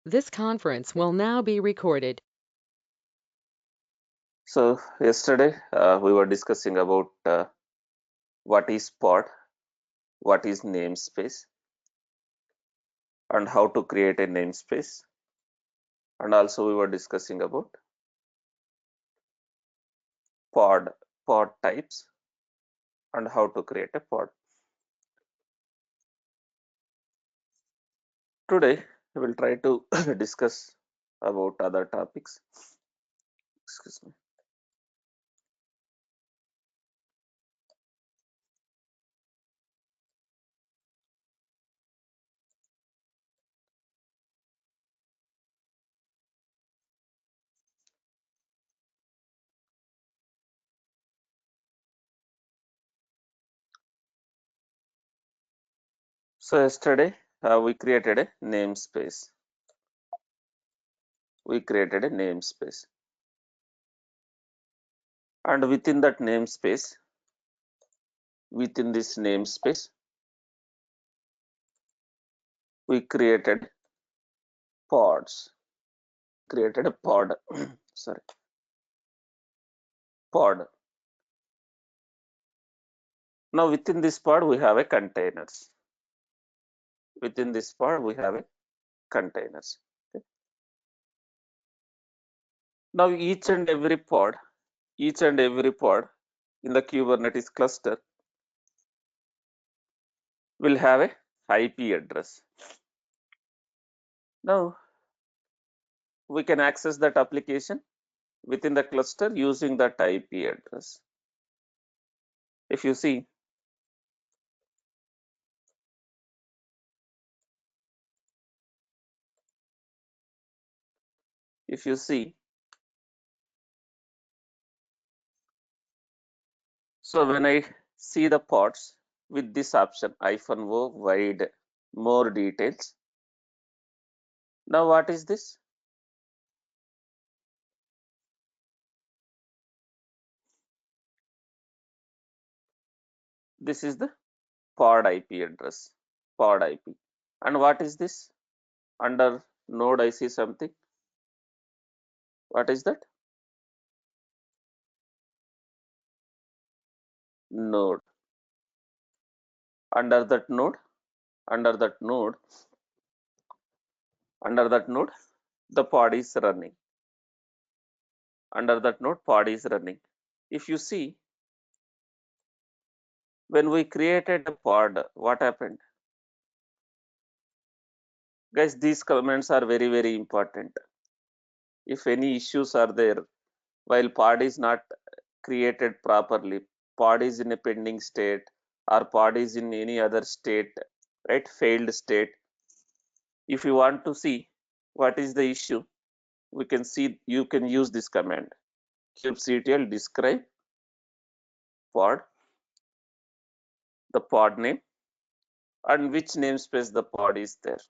This conference will now be recorded. So yesterday we were discussing about what is pod, what is namespace, and how to create a namespace. And also we were discussing about pod, pod types, and how to create a pod. Today we will try to discuss about other topics. Excuse me. So yesterday we created a namespace. We created a namespace, and within this namespace, we created pods. Created a pod. Sorry, pod. Now within this pod we have a containers. Within this pod we have a containers. Okay. Now each and every pod in the Kubernetes cluster will have a IP address. Now we can access that application within the cluster using that IP address. If you see, if you see, so when I see the pods with this option -o wide more details. Now what is this? This is the pod IP address, pod IP. And what is this? Under node I see something. What is that? Node. Under that node, under that node, under that node, the pod is running. Under that node, pod is running. If you see, when we created the pod, what happened? Guys, these comments are very, very important. If any issues are there, while pod is not created properly, pod is in a pending state, or pod is in any other state, right? Failed state. If you want to see what is the issue, we can see, you can use this command kubectl describe pod, the pod name, and which namespace the pod is there.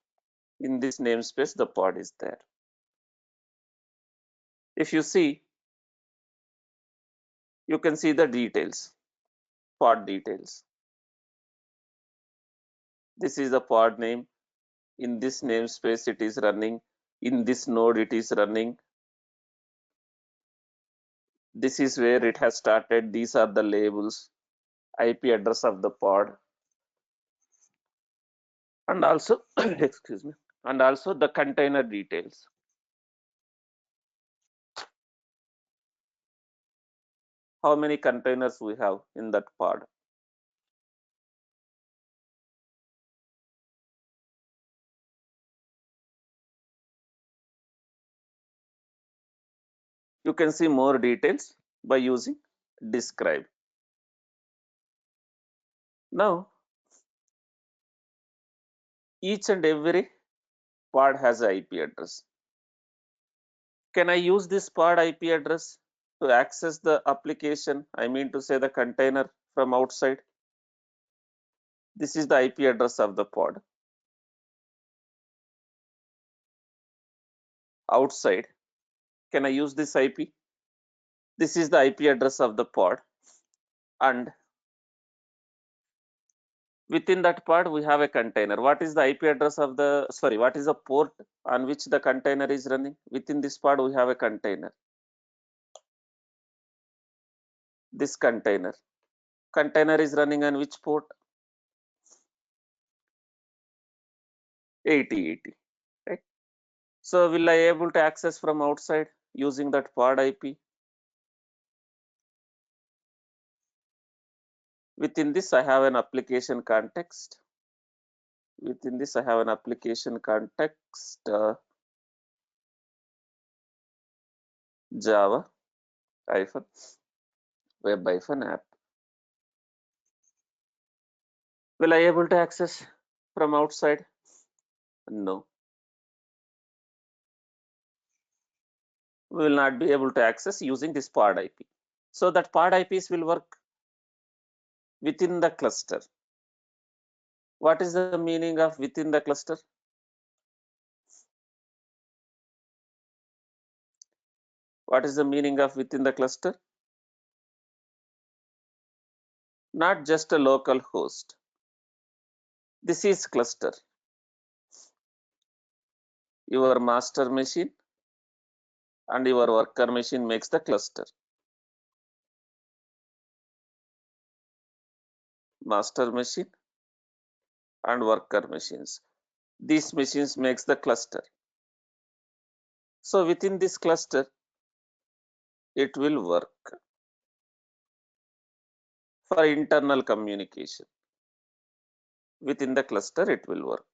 In this namespace, the pod is there. If you see, you can see the details, pod details. This is the pod name. In this namespace, it is running. In this node, it is running. This is where it has started. These are the labels, IP address of the pod, and also, excuse me, and also the container details. How many containers we have in that pod? You can see more details by using describe. Now, each and every pod has an IP address. Can I use this pod IP address to access the application? I mean to say the container from outside. This is the IP address of the pod. Outside, can I use this IP? This is the IP address of the pod. And Within that pod, we have a container. What is the IP address of the, sorry, what is the port on which the container is running? Within this pod, we have a container. This container is running on which port? 8080, right? So will I able to access from outside using that pod IP? Within this, I have an application context. Within this, I have an application context, Java hyphen web hyphen app. Will I able to access from outside? No. We will not be able to access using this pod IP. So that pod IPs will work within the cluster. What is the meaning of within the cluster? What is the meaning of within the cluster? Not just a local host. This is cluster. Your master machine and your worker machine makes the cluster. Master machine and worker machines. These machines makes the cluster. So within this cluster, it will work for internal communication. Within the cluster, it will work.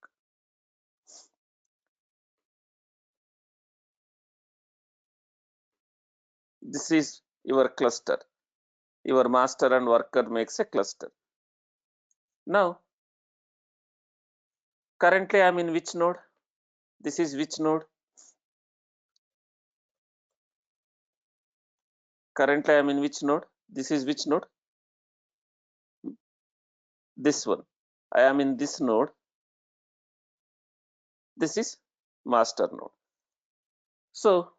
This is your cluster. Your master and worker makes a cluster. Now, currently I'm in which node? This is which node? Currently I'm in which node? This is which node? This one. I am in this node. This is master node. So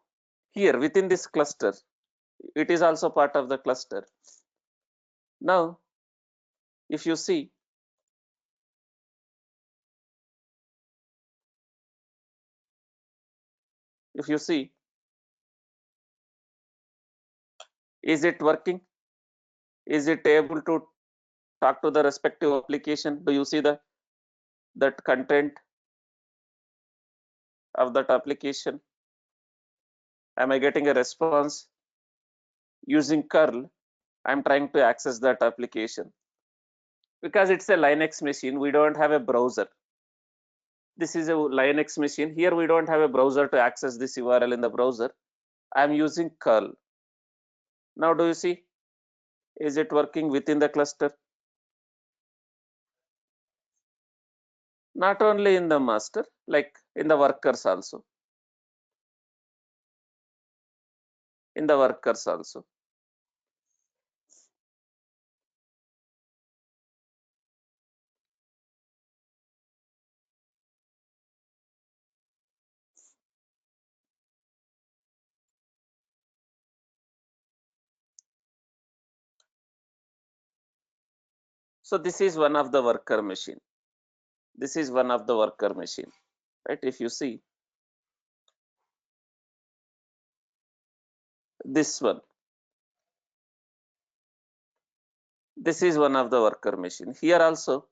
here within this cluster, it is also part of the cluster. Now, if you see, is it working? Is it able to talk to the respective application? Do you see that content of that application? Am I getting a response? Using curl, I'm trying to access that application. Because it's a Linux machine, we don't have a browser. This is a Linux machine. Here we don't have a browser to access this URL in the browser. I'm using curl. Now do you see? Is it working within the cluster? Not only in the master, like in the workers also. In the workers also. So this is one of the worker machine. This is one of the worker machine, right? If you see this one, this is one of the worker machine. Here also,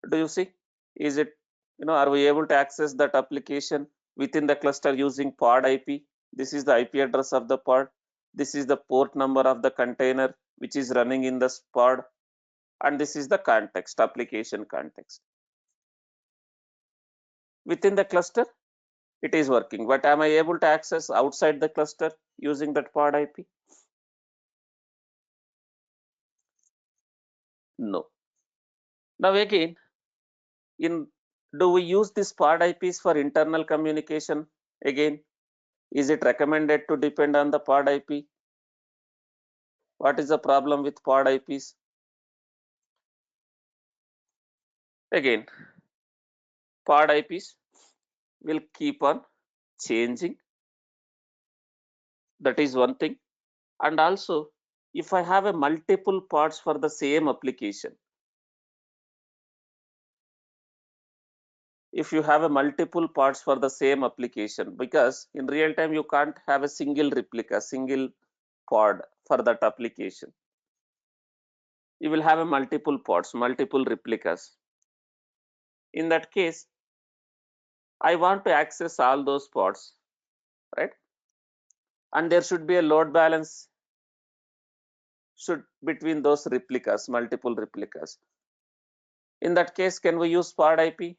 do you see? Is it, are we able to access that application within the cluster using pod IP? This is the IP address of the pod. This is the port number of the container which is running in the pod. And this is the context, application context. Within the cluster, it is working. But am I able to access outside the cluster using that pod IP? No. Now again, do we use this pod IPs for internal communication? Again, is it recommended to depend on the pod IP? What is the problem with pod IPs? Again, pod IPs will keep on changing. That is one thing. And also, if I have a multiple parts for the same application, if you have a multiple parts for the same application, because in real time you can't have a single replica, single pod for that application. You will have a multiple pods, multiple replicas. In that case, I want to access all those pods, right? And there should be a load balance should between those replicas, multiple replicas. In that case, can we use pod IP?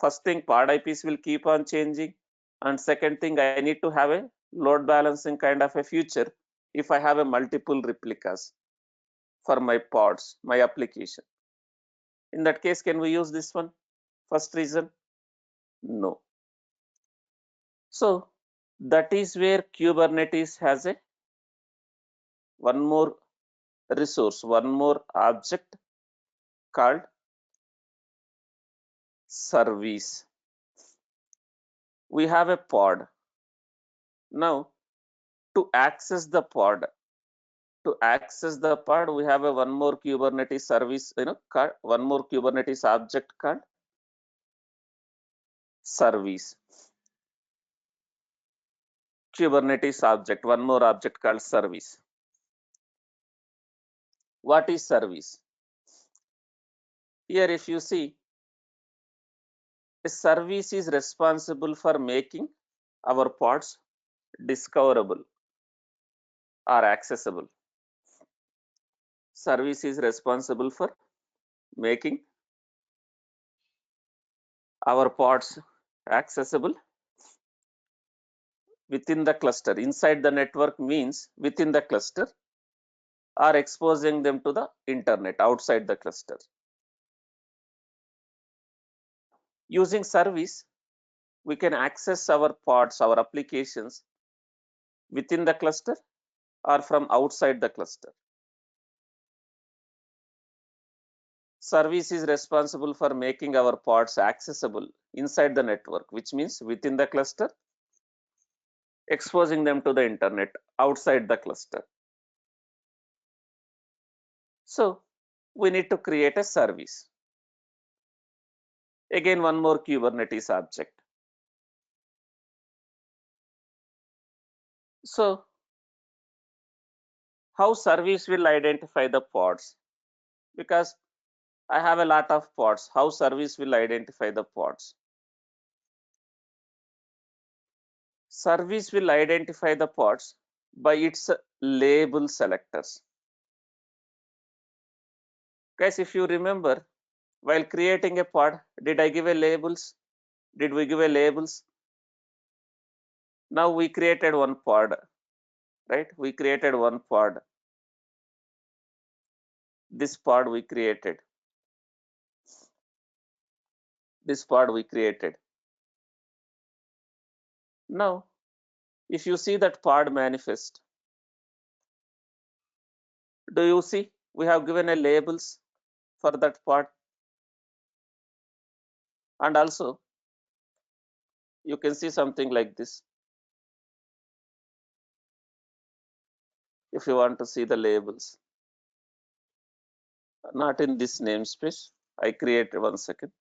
First thing, pod IPs will keep on changing. And second thing, I need to have a load balancing kind of a future if I have a multiple replicas for my pods, my application. In that case, can we use this one? First reason, no. So that is where Kubernetes has a one more resource, one more object called service. We have a pod. Now to access the pod, we have a one more Kubernetes service, called one more Kubernetes object called service. Kubernetes object, one more object called service. What is service? Here, if you see, a service is responsible for making our pods discoverable or accessible. Service is responsible for making our pods accessible within the cluster. Inside the network means within the cluster, or exposing them to the internet outside the cluster. Using service, we can access our pods, our applications within the cluster or from outside the cluster. Service is responsible for making our pods accessible inside the network, which means within the cluster, exposing them to the internet outside the cluster. So we need to create a service. Again, one more Kubernetes object. So how service will identify the pods? Because I have a lot of pods. How service will identify the pods? Service will identify the pods by its label selectors. Guys, if you remember, while creating a pod, did I give a labels? Did we give a labels? Now we created one pod, right? We created one pod. This pod we created. This pod we created. Now, if you see that pod manifest, do you see we have given a labels for that pod? And also, you can see something like this. If you want to see the labels, not in this namespace, I created 1 second.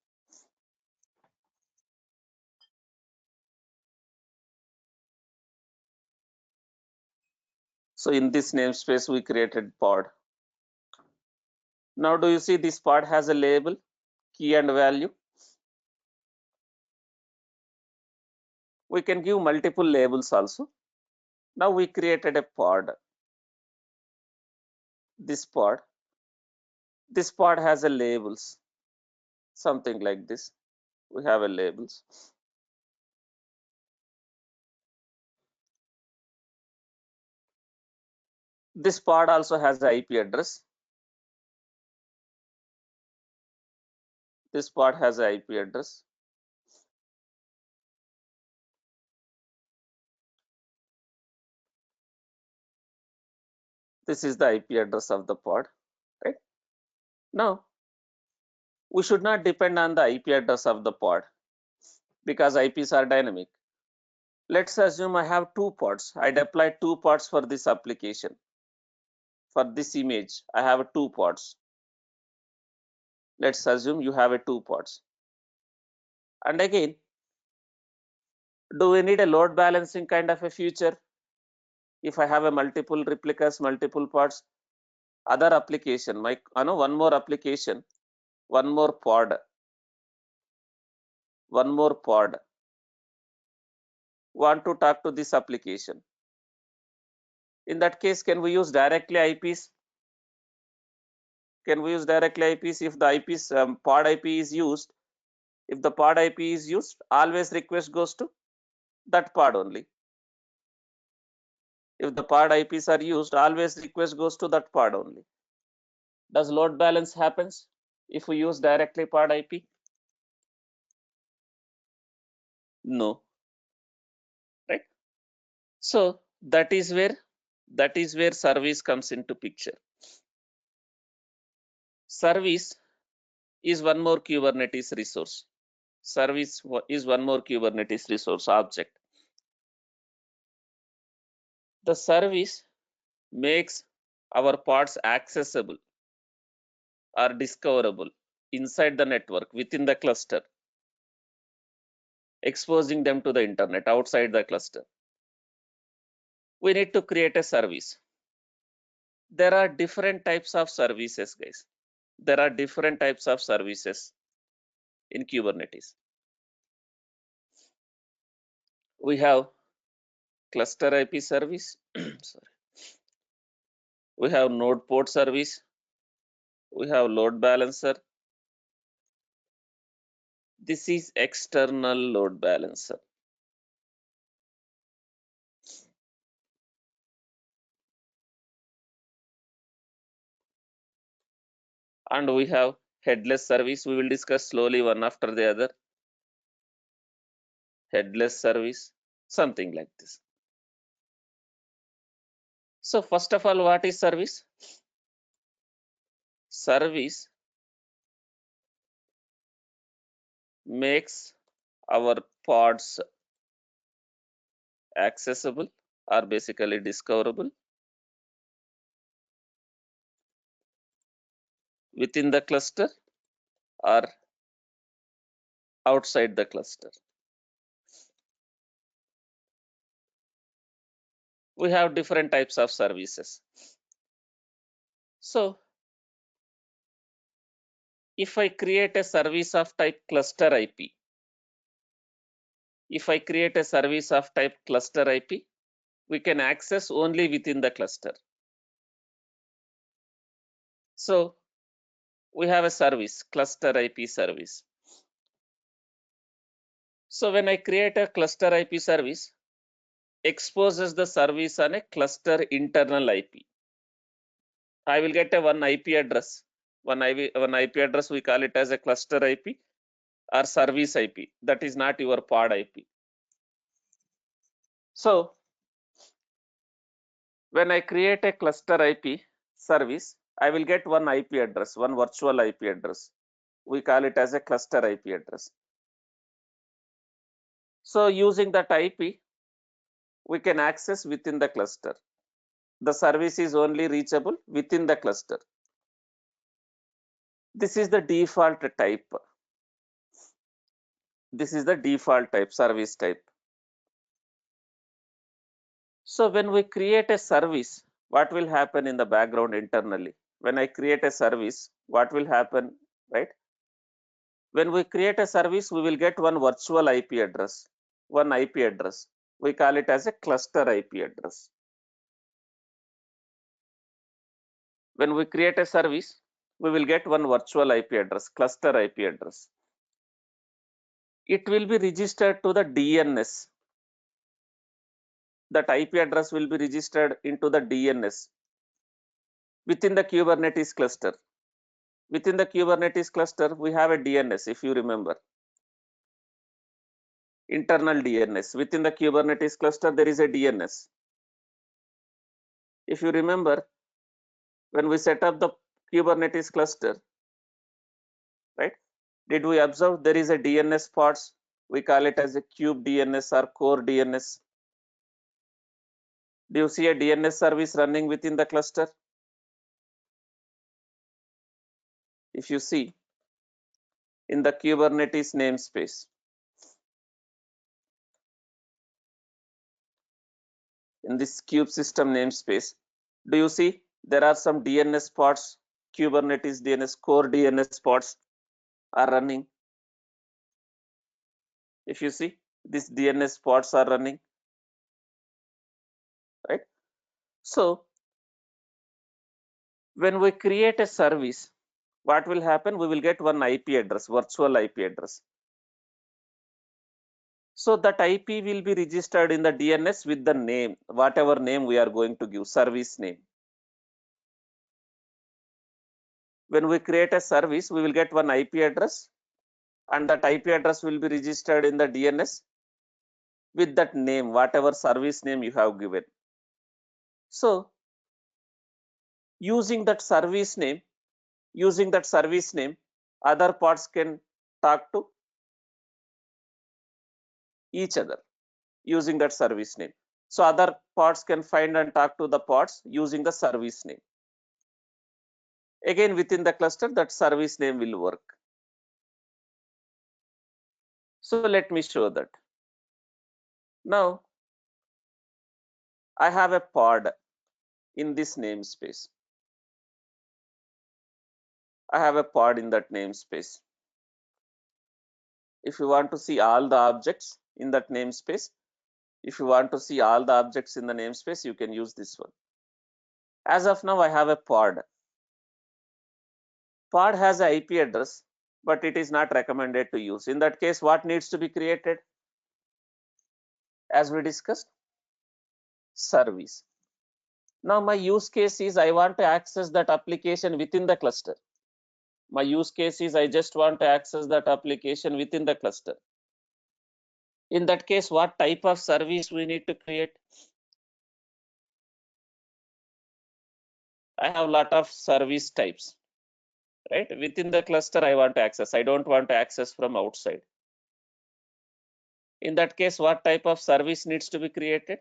So in this namespace, we created pod. Now, do you see this pod has a label, key and value? We can give multiple labels also. Now we created a pod. This pod. This pod has a labels, something like this. We have a labels. This pod also has the IP address. This pod has a IP address. This is the IP address of the pod, right? Now, we should not depend on the IP address of the pod because IPs are dynamic. Let's assume I have two pods. I deployed two pods for this application. For this image, I have two pods. Let's assume you have a two pods. And again, do we need a load balancing kind of a feature? If I have a multiple replicas, multiple pods, other application, one more application, one more pod, want to talk to this application. In that case, can we use directly IPs? Can we use directly IPs if the IPs pod IP is used? If the pod IP is used, always request goes to that pod only. If the pod IPs are used, always request goes to that pod only. Does load balance happens if we use directly pod IP? No, right? So that is where service comes into picture. Service is one more Kubernetes resource. Service is one more Kubernetes resource object. The service makes our pods accessible or discoverable inside the network within the cluster, exposing them to the internet outside the cluster. We need to create a service. There are different types of services, guys. There are different types of services in Kubernetes. We have cluster IP service. Sorry. We have node port service. We have load balancer. This is external load balancer. And we have headless service. We will discuss slowly one after the other. Headless service, something like this. So first of all, what is service? Service makes our pods accessible or basically discoverable within the cluster or outside the cluster. We have different types of services. So if I create a service of type cluster IP, we can access only within the cluster. So we have a service, cluster IP service. So when I create a cluster IP service, exposes the service on a cluster internal IP. I will get a one IP address. One IP address, we call it as a cluster IP or service IP. That is not your pod IP. So when I create a cluster IP service, I will get one IP address, one virtual IP address. We call it as a cluster IP address. So using that IP, we can access within the cluster. The service is only reachable within the cluster. This is the default type. This is the default type, service type. So when we create a service, what will happen in the background internally? When I create a service, what will happen, right? When we create a service, we will get one virtual IP address, one IP address. We call it as a cluster IP address. When we create a service, we will get one virtual IP address, cluster IP address. It will be registered to the DNS. That IP address will be registered into the DNS within the Kubernetes cluster. Within the Kubernetes cluster, we have a DNS, if you remember. Internal DNS. Within the Kubernetes cluster, there is a DNS. If you remember, when we set up the Kubernetes cluster, right? Did we observe there is a DNS pods We call it as a kube DNS or core DNS. Do you see a DNS service running within the cluster? If you see in the Kubernetes namespace, in this kube system namespace, do you see there are some DNS pods, Kubernetes DNS, core DNS pods are running? If you see, these DNS pods are running, right? So when we create a service, what will happen? We will get one IP address, virtual IP address. So that IP will be registered in the DNS with the name, whatever name we are going to give, service name. When we create a service, we will get one IP address, and that IP address will be registered in the DNS with that name, whatever service name you have given. So using that service name, other pods can talk to each other using that service name. So other pods can find and talk to the pods using the service name. Again, within the cluster, that service name will work. So let me show that. Now I have a pod in this namespace. I have a pod in that namespace. If you want to see all the objects in that namespace, you can use this one. As of now, I have a pod. Pod has an IP address, but it is not recommended to use. In that case, what needs to be created? As we discussed, service. Now my use case is I want to access that application within the cluster. I just want to access that application within the cluster. In that case, what type of service we need to create? I have a lot of service types, right? Within the cluster, I want to access. I don't want to access from outside. In that case, what type of service needs to be created?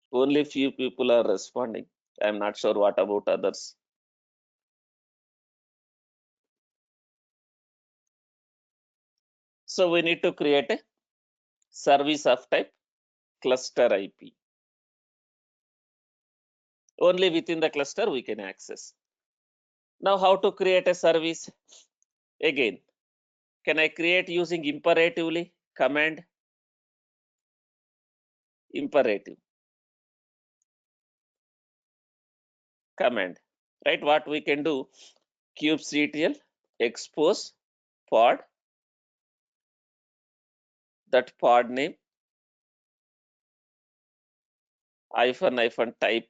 Only few people are responding. I'm not sure what about others. So we need to create a service of type cluster IP. Only within the cluster we can access. Now how to create a service? Again, can I create using imperatively? Command imperative. Command, right? What we can do, kubectl expose pod, that pod name hyphen type,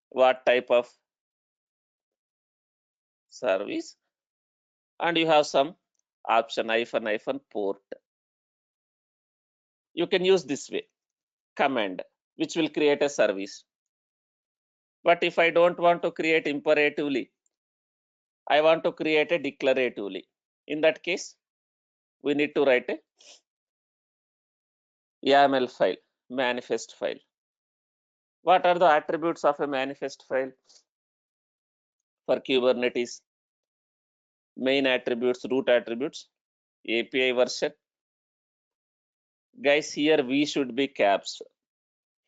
what type of service, and you have some option hyphen port. You can use this way, command, which will create a service. But if I don't want to create imperatively, I want to create a declaratively. In that case, we need to write a YAML file, manifest file. What are the attributes of a manifest file for Kubernetes? Main attributes, root attributes, API version. Guys, here we should be caps.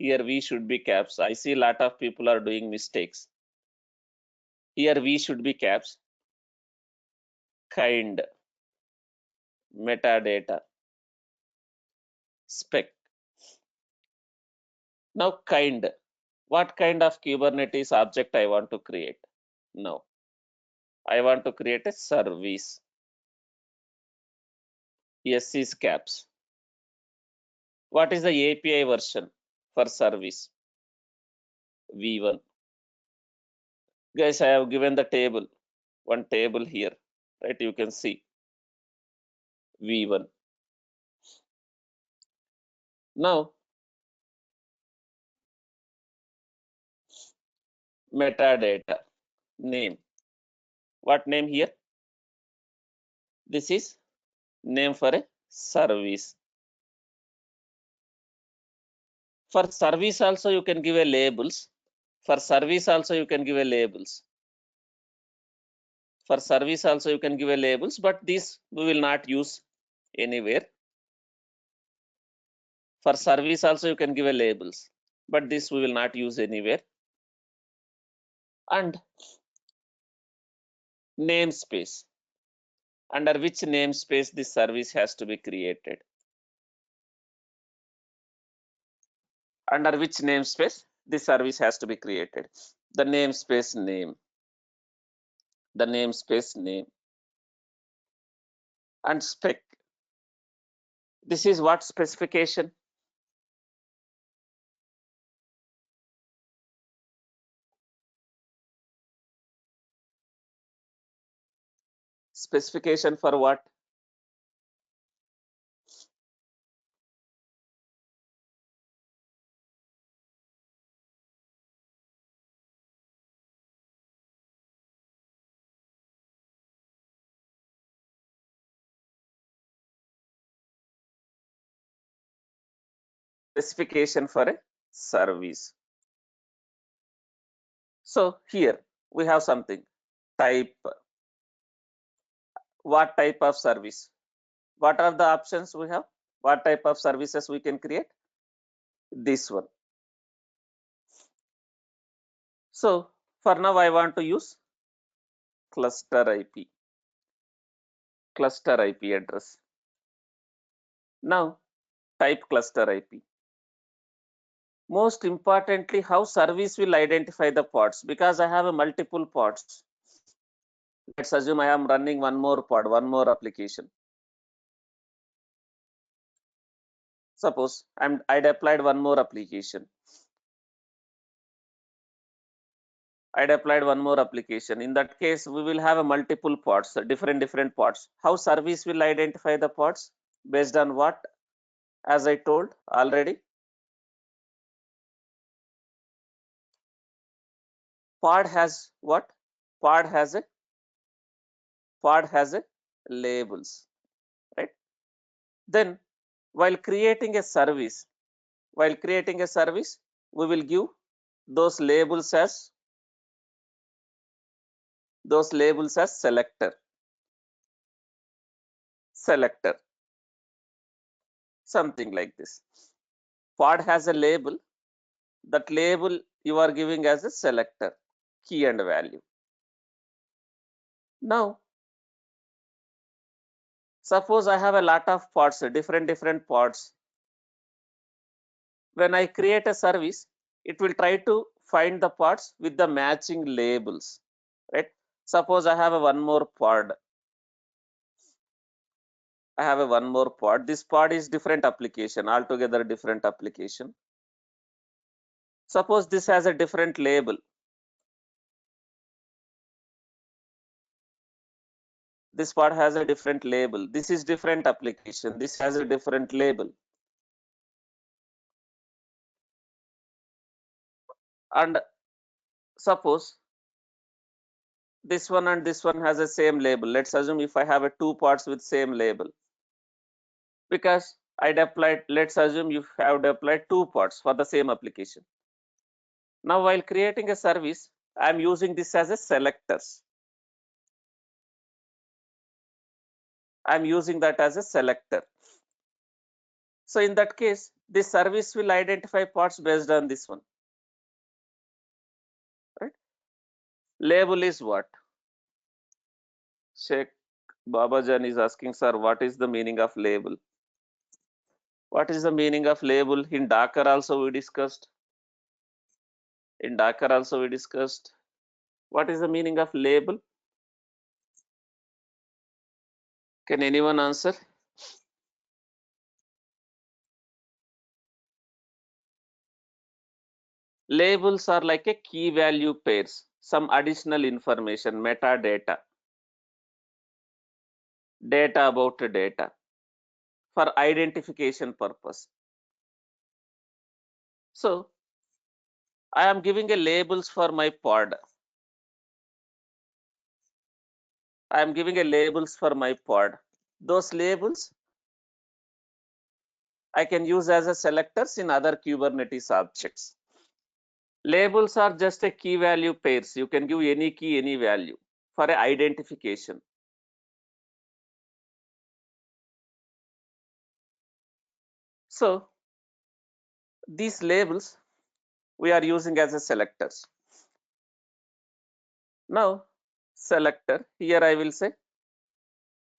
I see a lot of people are doing mistakes. Here we should be caps. Kind, metadata, spec. Now kind, what kind of Kubernetes object I want to create? Now, I want to create a service. S is caps. What is the API version for service? V1. Guys, I have given the table, one table here, right? You can see V1. Now, metadata, name. What name here? This is name for a service. For service also you can give a labels. For service also you can give a labels. For service also you can give a labels, but this we will not use anywhere. For service also you can give a labels, but this we will not use anywhere. And namespace, under which namespace this service has to be created. Under which namespace this service has to be created. The namespace name. The namespace name. And spec. This is what specification? Specification for what? Specification for a service. So here we have something. Type. What type of service? What are the options we have? What type of services we can create? This one. So for now I want to use cluster IP. Cluster IP address. Now type cluster IP. Most importantly, how service will identify the pods, because I have a multiple pods. Let's assume I am running one more pod, one more application. Suppose I deployed one more application. I deployed one more application. In that case, we will have a multiple pods, different pods. How service will identify the pods? Based on what? As I told already, pod has what? Pod has a labels, right? Then while creating a service, we will give those labels as selector, something like this. Pod has a label. That label you are giving as a selector, key and value. Now suppose I have a lot of pods, different pods. When I create a service, it will try to find the pods with the matching labels, right? Suppose I have a one more pod. This pod is different application, altogether different application. Suppose this has a different label. This pod has a different label. This is different application. This has a different label. And suppose this one and this one has the same label. Let's assume if I have a two pods with same label, because I deployed, let's assume you have deployed two pods for the same application. Now while creating a service, I'm using this as a selectors. I'm using that as a selector. So in that case, this service will identify pods based on this one, right? Label is what? Sheikh Babajan is asking, sir, what is the meaning of label? What is the meaning of label? In Docker also we discussed. What is the meaning of label? Can anyone answer? Labels are like a key value pairs, some additional information, metadata, data about data for identification purpose. So I am giving a labels for my pod. I am giving a labels for my pod. Those labels I can use as a selectors in other Kubernetes objects. Labels are just a key value pairs. You can give any key, any value for a identification. So these labels we are using as a selectors. Now selector, here I will say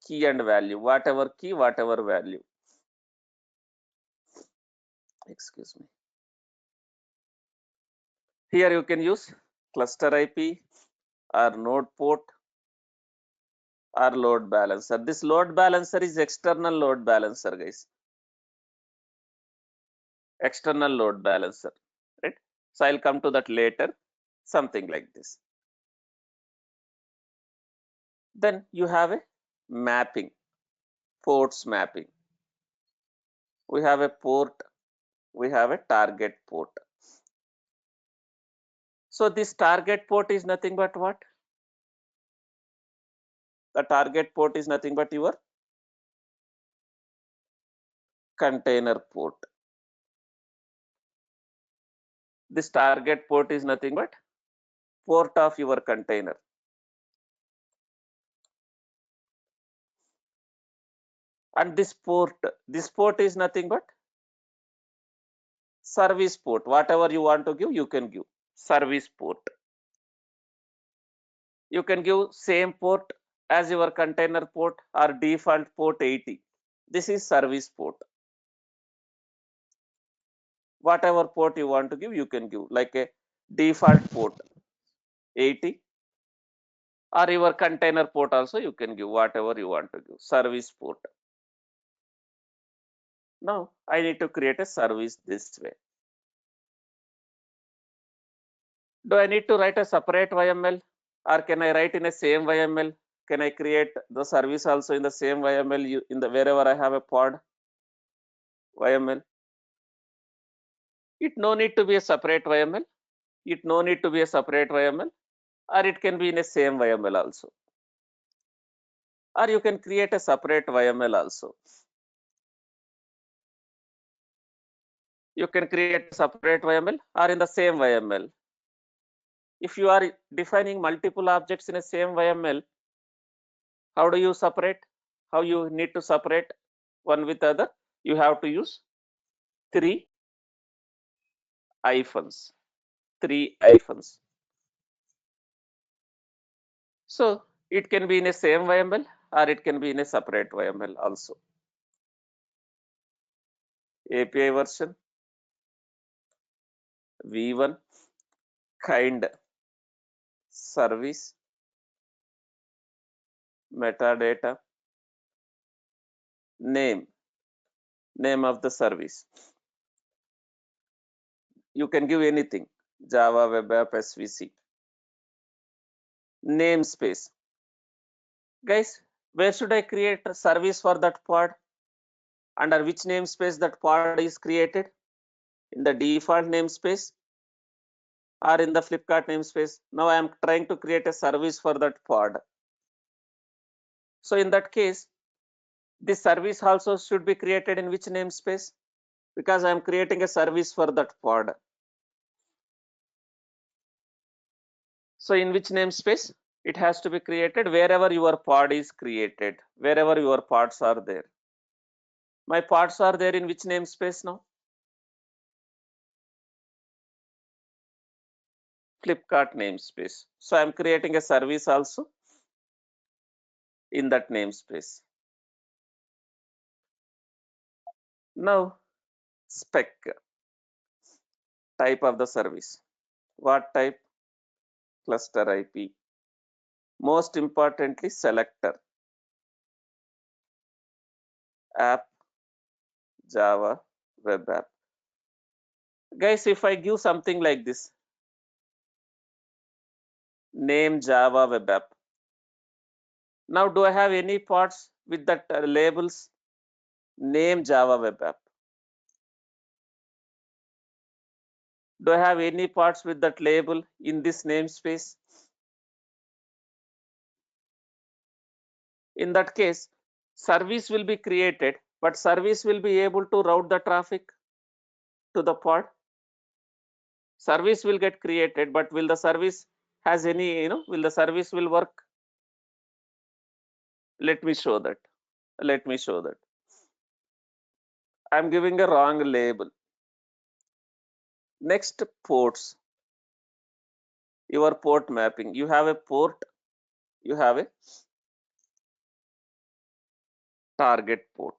key and value, whatever key, whatever value. Excuse me. Here you can use cluster IP or node port or load balancer. This load balancer is external load balancer, guys. External load balancer, right? So I'll come to that later, something like this. Then you have a mapping, ports mapping. We have a port, we have a target port. So this target port is nothing but what? The target port is nothing but your container port. This target port is nothing but port of your container. And this port is nothing but service port. Whatever you want to give, you can give service port. You can give same port as your container port or default port 80. This is service port. Whatever port you want to give, you can give, like a default port 80 or your container port also you can give whatever you want to give, service port. Now I need to create a service this way. Do I need to write a separate YML or can I write in a same YML? Can I create the service also in the same YML in the wherever I have a pod YML? It no need to be a separate YML. It no need to be a separate YML, or it can be in a same YML also. Or you can create a separate YML also. You can create a separate YML or in the same YML. If you are defining multiple objects in a same YML, how do you separate? How you need to separate one with other? You have to use three hyphens. Three hyphens. So it can be in a same YML or it can be in a separate YML also. API version v1 kind service metadata name of the service. You can give anything, Java, web app, SVC. Namespace. Guys, where should I create a service for that pod? Under which namespace that pod is created? In the default namespace or in the Flipkart namespace? Now I am trying to create a service for that pod. So in that case, this service also should be created in which namespace? Because I am creating a service for that pod. So in which namespace? It has to be created wherever your pod is created, wherever your pods are there. My pods are there in which namespace now? Flipkart namespace. So I'm creating a service also in that namespace. Now spec, type of the service. What type? Cluster IP. Most importantly, selector. App, Java, web app. Guys, if I give something like this, name Java web app. Now, do I have any parts with that labels? Name Java web app. Do I have any parts with that label in this namespace? In that case, service will be created, but service will be able to route the traffic to the pod. Service will get created, but will the service has any, will the service will work? Let me show that. Let me show that. I'm giving a wrong label. Next, ports. Your port mapping. You have a port, you have a target port.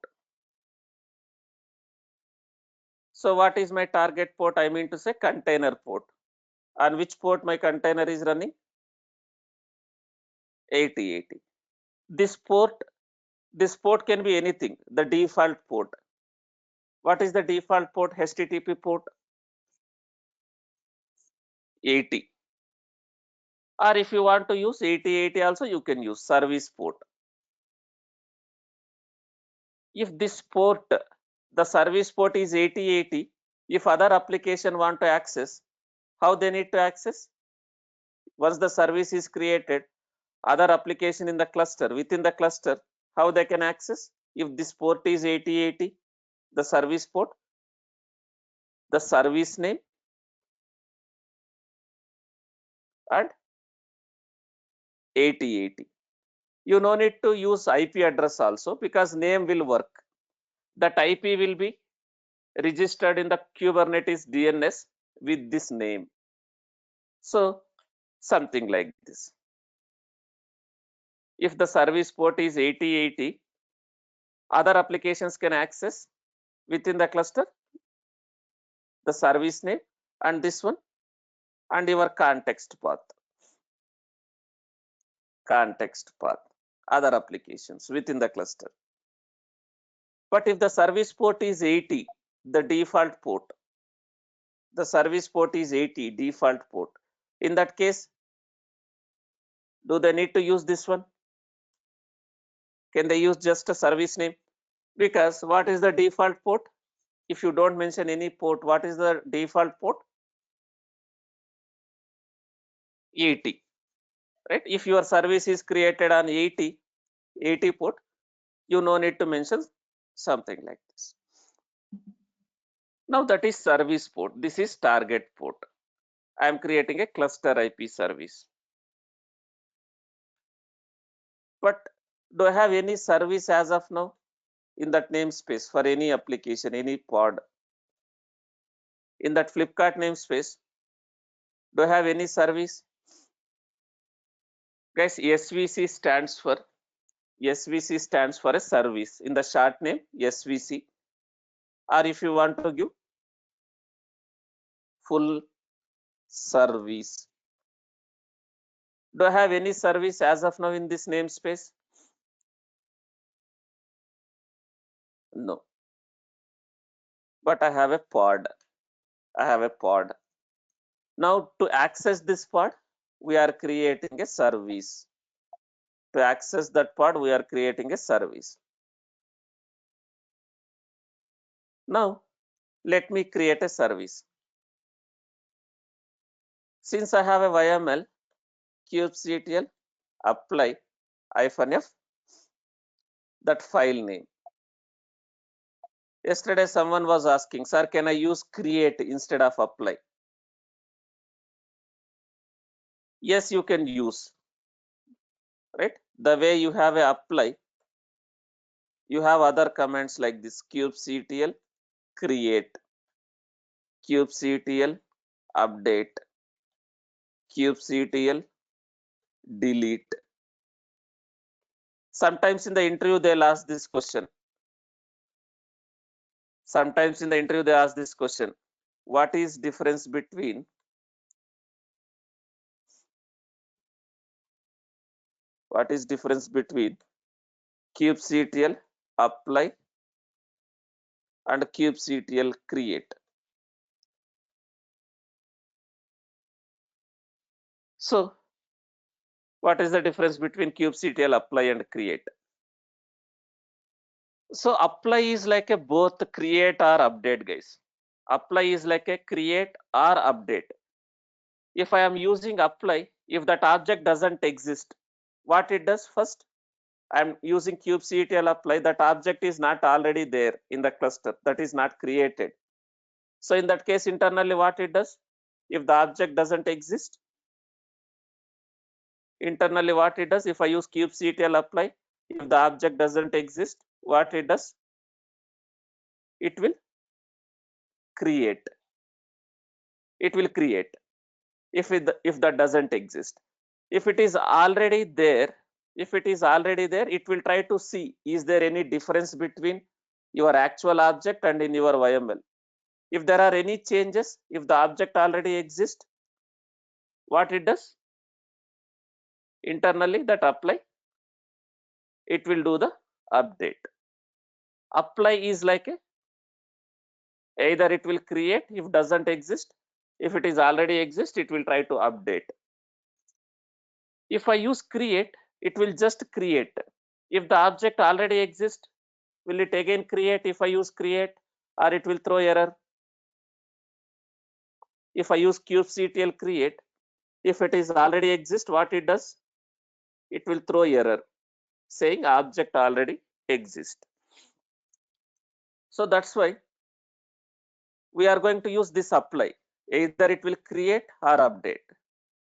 So what is my target port? I mean to say container port. On which port my container is running? 8080. This port can be anything. The default port. What is the default port? HTTP port 80. Or if you want to use 8080 also, you can use service port. If this port, the service port is 8080, if other application want to access, how they need to access? Once the service is created, other application in the cluster, within the cluster, how they can access? If this port is 8080, the service port, the service name and 8080. You no need to use IP address also, because name will work. That IP will be registered in the Kubernetes DNS with this name. So something like this. If the service port is 8080, other applications can access within the cluster the service name and this one and your context path, other applications within the cluster. But if the service port is 80, the default port, the service port is 80 default port, in that case, do they need to use this one? Can they use just a service name? Because what is the default port? If you don't mention any port, what is the default port? 80, right? If your service is created on 80 port, you no need to mention something like this. Now that is service port. This is target port. I am creating a cluster IP service. But do I have any service as of now in that namespace for any application, any pod? In that Flipkart namespace, do I have any service? Guys, SVC stands for a service. In the short name, SVC. Or if you want to give full service. Do I have any service as of now in this namespace? No. But I have a pod. Now to access this pod, we are creating a service. To access that pod, we are creating a service. Now let me create a service. Since I have a YML, kubectl apply -f that file name. Yesterday someone was asking, sir, can I use create instead of apply? Yes, you can use, right? The way you have a apply, you have other commands like this: kubectl create, kubectl update, kubectl delete. Sometimes in the interview they'll ask this question. What is difference between kubectl apply and kubectl create? So what is the difference between kubectl apply and create? So apply is like a both create or update, guys. Apply is like a create or update. If I am using apply, if that object doesn't exist, what it does first? I'm using kubectl apply, that object is not already there in the cluster, that is not created. So in that case, internally what it does? If the object doesn't exist, internally what it does? If I use kubectl apply, if the object doesn't exist, what it does? It will create. It will create if that doesn't exist. If it is already there, it will try to see, is there any difference between your actual object and in your YML? If there are any changes, if the object already exists, what it does? Internally that apply, it will do the update. Apply is like either it will create if doesn't exist, if it is already exist, it will try to update. If I use create, it will just create. If the object already exists, will it again create if I use create, or it will throw error? If I use kubectl create, if it is already exist, what it does? It will throw error saying object already exists. So that's why we are going to use this apply. Either it will create or update,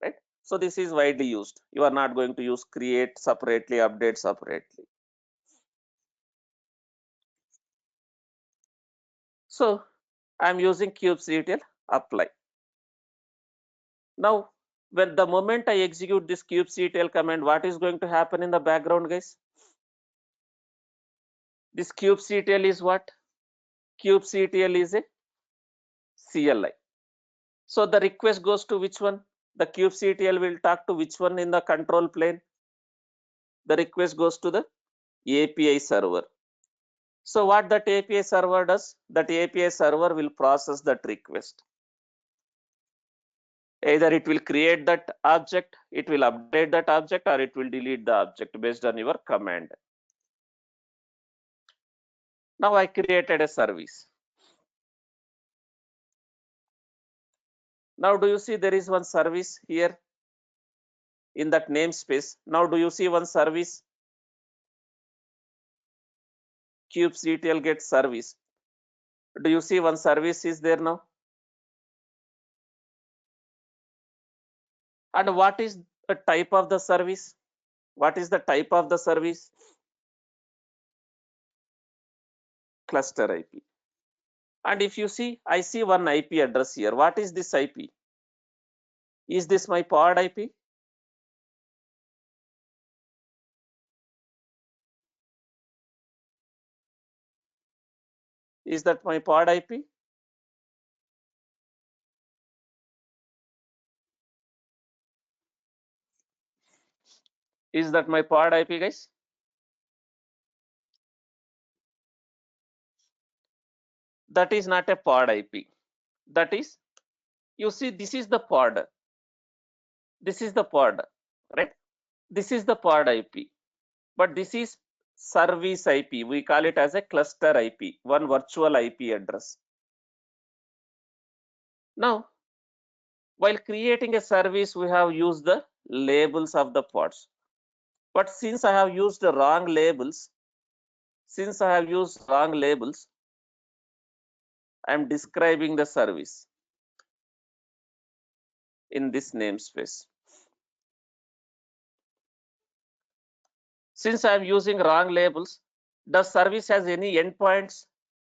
right? So this is widely used. You are not going to use create separately, update separately. So I'm using kubectl apply. Now, when the moment I execute this kubectl command, what is going to happen in the background, guys? This kubectl is what? Kubectl is a CLI. So the request goes to which one? The kubectl will talk to which one in the control plane? The request goes to the API server. So what that API server does? That API server will process that request. Either it will create that object, it will update that object, or it will delete the object based on your command. Now I created a service. Now do you see there is one service here in that namespace? Now do you see one service? kubectl get service. Do you see one service is there now? And what is the type of the service? What is the type of the service? Cluster IP. And if you see, I see one IP address here. What is this IP? Is this my pod IP? Is that my pod IP? Is that my pod IP, guys? That is not a pod IP. That is, you see, this is the pod. This is the pod, right? This is the pod IP. But this is service IP. We call it as a cluster IP, one virtual IP address. Now, while creating a service, we have used the labels of the pods. But since I have used the wrong labels, I am describing the service in this namespace. Since I am using wrong labels, does service has any endpoints?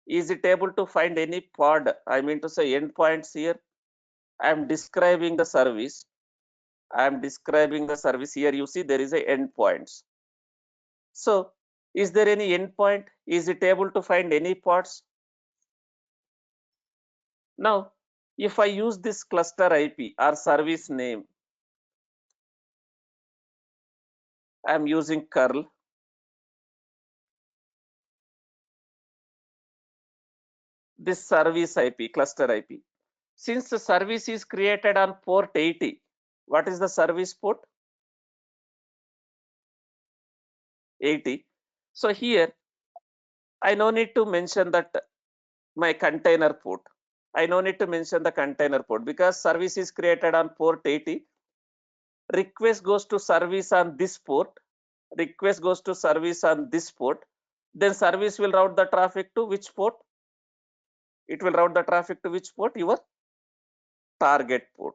Is it able to find any pod? I mean to say endpoints here. I am describing the service. Here. You see there is a endpoints. So is there any endpoint? Is it able to find any pods? Now, if I use this cluster IP or service name, I am using curl. This service IP, cluster IP. Since the service is created on port 80, what is the service port? 80. So here, I no need to mention that my container port. I no need to mention the container port because service is created on port 80. Request goes to service on this port. Request goes to service on this port. Then service will route the traffic to which port? It will route the traffic to which port? Your target port.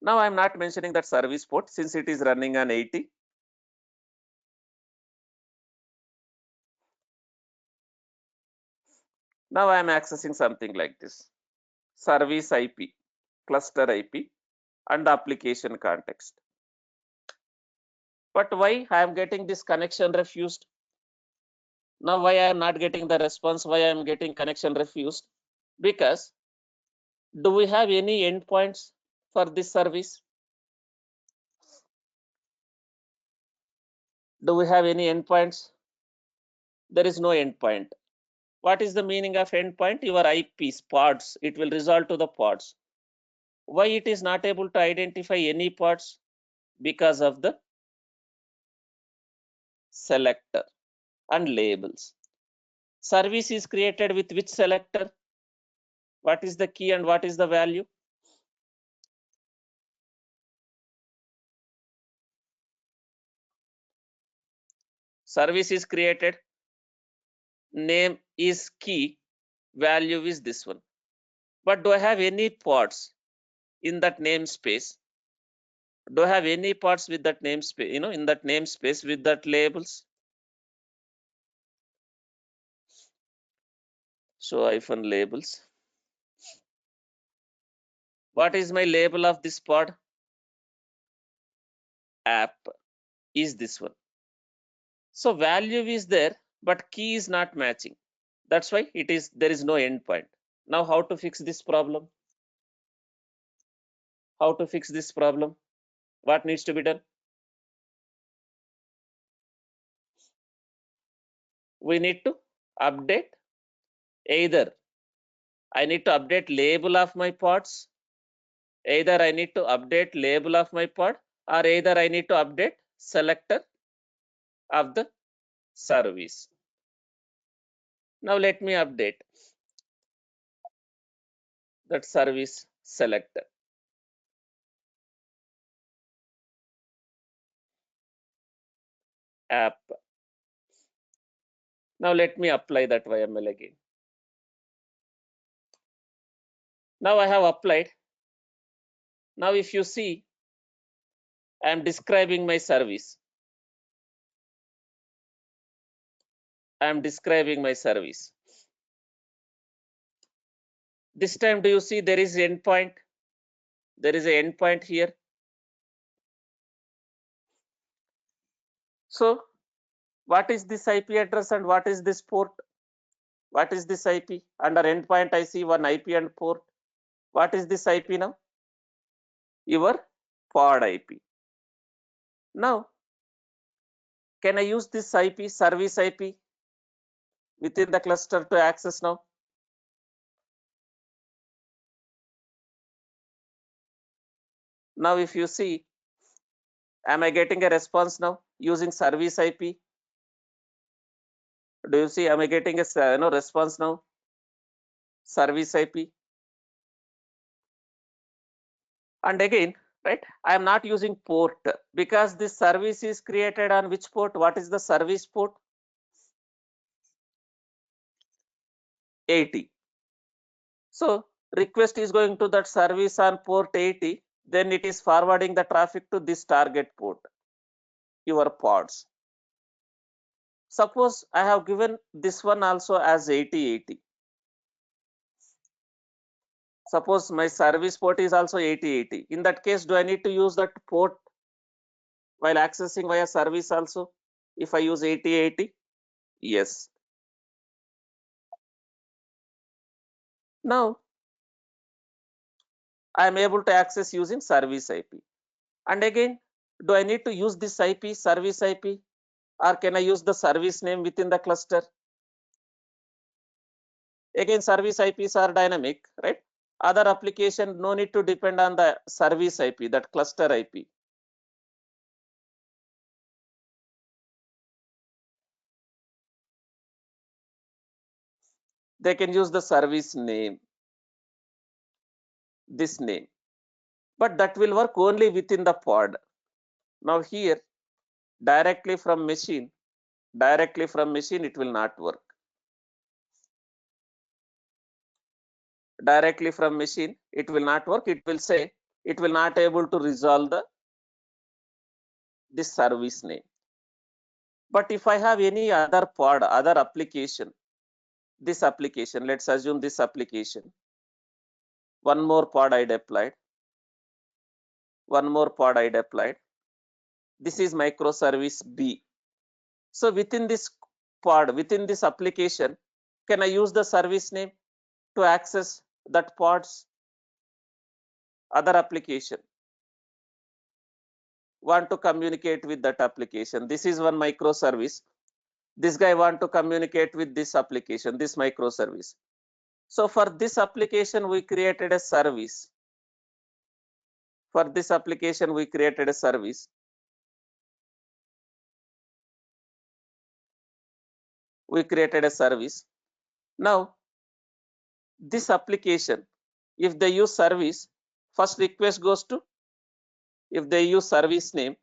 Now I'm not mentioning that service port since it is running on 80. Now I'm accessing something like this. Service IP, cluster IP, and application context. But why I am getting this connection refused? Now why I am not getting the response? Why I am getting connection refused? Because do we have any endpoints for this service? Do we have any endpoints? There is no endpoint. What is the meaning of endpoint? Your IPs, pods, it will resolve to the pods. Why it is not able to identify any pods? Because of the selector and labels. Service is created with which selector? What is the key and what is the value? Service is created, name is key, value is this one. But do I have any pods in that namespace? Do I have any pods with that namespace, in that namespace with that labels? So hyphen labels. What is my label of this pod? App is this one. So value is there, but key is not matching. That's why there is no endpoint. Now how to fix this problem? How to fix this problem? What needs to be done? We need to update, either I need to update label of my pods, either I need to update label of my pod, or either I need to update selector of the service. Now let me update that service selector. App. Now let me apply that YML again. Now I have applied. Now if you see, I am describing my service. I am describing my service. This time, do you see there is endpoint? There is an endpoint here. So what is this IP address and what is this port? What is this IP? Under endpoint, I see one IP and port. What is this IP now? Your pod IP. Now, can I use this IP, service IP, within the cluster to access now? Now, if you see, am I getting a response now using service IP? Do you see, am I getting a response now? Service IP. And again, right, I am not using port because this service is created on which port? What is the service port? 80. So request is going to that service on port 80, then it is forwarding the traffic to this target port, your pods. Suppose I have given this one also as 8080. Suppose my service port is also 8080. In that case, do I need to use that port while accessing via service also? If I use 8080? Yes. Now I am able to access using service IP. And again, do I need to use this IP, service IP, or can I use the service name within the cluster? Again, service IPs are dynamic, right? Other application no need to depend on the service IP, that cluster IP. They can use the service name. this name, but that will work only within the pod. Now here, directly from machine it will not work. Directly from machine it will not work. It will say it will not able to resolve this service name. But if I have any other pod, other application, this application, let's assume this application, one more pod I deployed, this is microservice B. So within this pod, within this application, can I use the service name to access that pod's other application? Want to communicate with that application. This is one microservice. This guy want to communicate with this application, this microservice. So for this application, we created a service. For this application, we created a service. Now, this application, if they use service, first request goes to, if they use service name,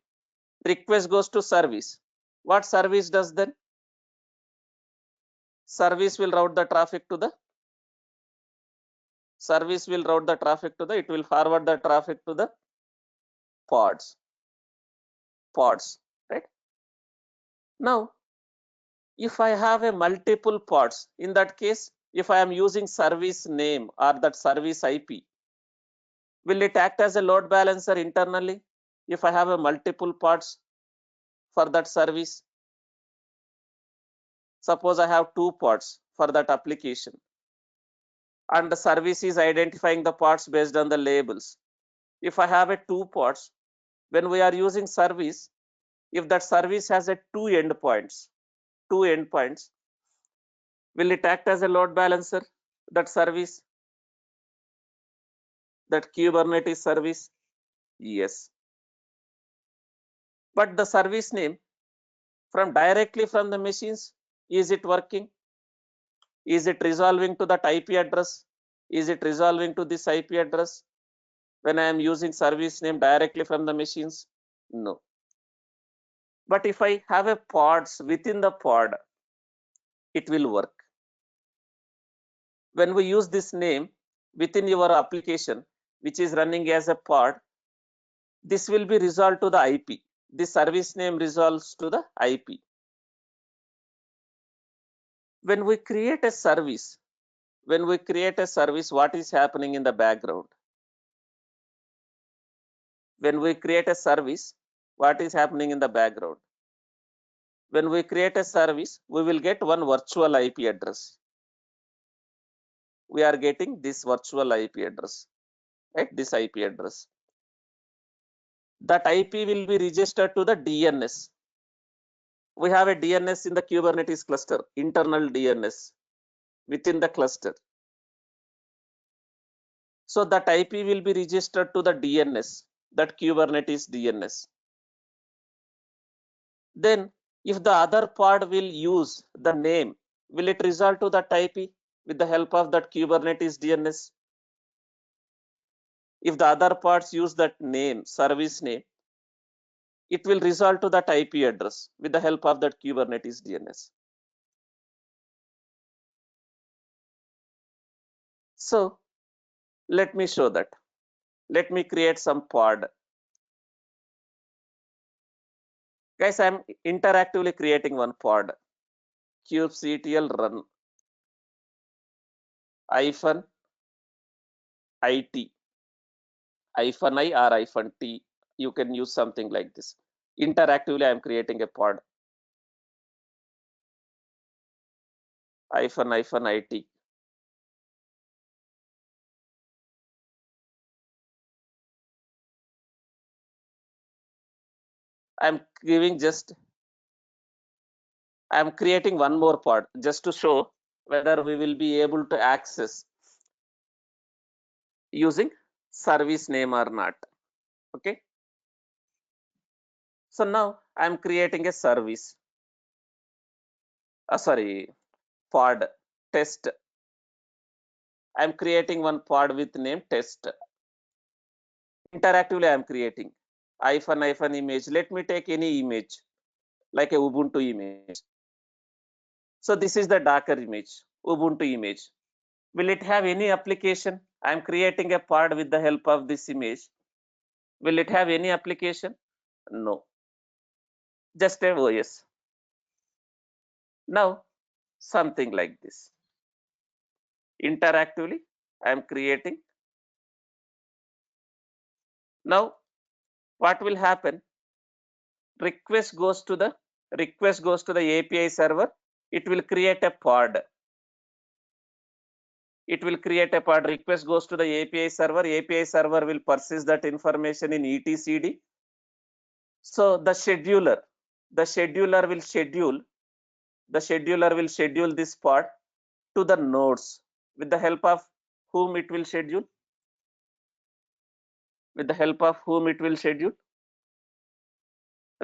request goes to service. What service does then? Service will route the traffic to the, it will forward the traffic to the pods, right? Now, if I have a multiple pods, in that case, if I am using service name or that service IP, will it act as a load balancer internally if I have a multiple pods for that service? Suppose I have 2 pods for that application and the service is identifying the pods based on the labels. If I have a 2 pods, when we are using service, if that service has a 2 endpoints, will it act as a load balancer, that service, that Kubernetes service? Yes. But the service name from directly from the machines, is it working? Is it resolving to that IP address? Is it resolving to this IP address when I am using service name directly from the machines? No. But if I have a pods within the pod, it will work. When we use this name within your application, which is running as a pod, this will be resolved to the IP. This service name resolves to the IP. When we create a service, what is happening in the background? When we create a service, what is happening in the background? When we create a service, we will get one virtual IP address. We are getting this virtual IP address, right? This IP address. That IP will be registered to the DNS. We have a DNS in the Kubernetes cluster, internal DNS within the cluster. So that IP will be registered to the DNS, that Kubernetes DNS. Then if the other pod will use the name, will it resolve to that IP with the help of that Kubernetes DNS? If the other pods use that name, service name, it will resolve to that IP address with the help of that Kubernetes DNS. So let me show that. Let me create some pod. Guys, I'm interactively creating one pod. kubectl run -it -i or -t. You can use something like this. Interactively, I'm creating a pod. -it. I'm creating one more pod just to show whether we will be able to access using service name or not. Okay. So now I'm creating a service. Pod test. I'm creating one pod with name test. Interactively I am creating hyphen image. Let me take any image like a Ubuntu image. So this is the Docker image, Ubuntu image. Will it have any application? I am creating a pod with the help of this image. Will it have any application? No, just a OS. Now, something like this. Interactively, I am creating. Now, what will happen? Request goes to the API server. It will create a pod. It will create a pod. Request goes to the API server. API server will persist that information in etcd. So the scheduler will schedule this pod to the nodes. With the help of whom it will schedule? With the help of whom it will schedule?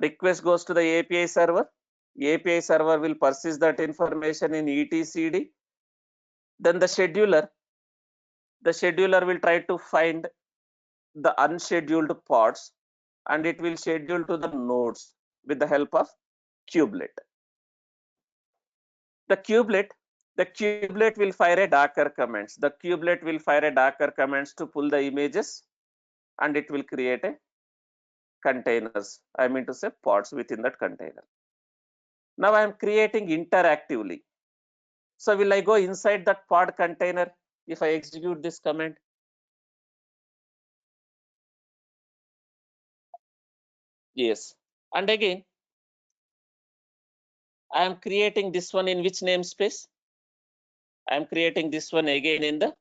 Request goes to the API server. API server will persist that information in etcd. Then the scheduler will try to find the unscheduled pods and it will schedule to the nodes with the help of kubelet. The kubelet will fire a Docker commands. The kubelet will fire a Docker commands to pull the images and it will create a containers. I mean to say pods within that container. Now I am creating interactively. So will I go inside that pod container if I execute this command? Yes. And again, I am creating this one in which namespace? I am creating this one again in the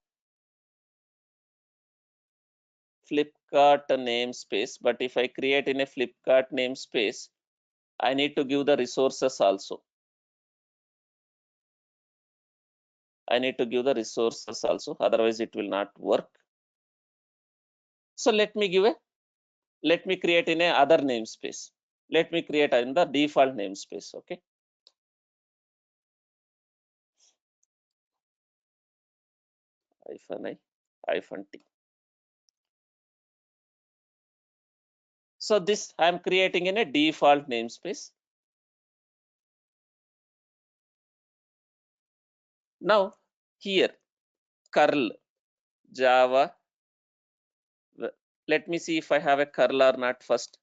Flipkart namespace. But if I create in a Flipkart namespace, I need to give the resources also. I need to give the resources also, otherwise it will not work. So let me create in a other namespace. Let me create in the default namespace. Okay. -i -t. So this I am creating in a default namespace. Now here curl Java. Let me see if I have a curl or not first.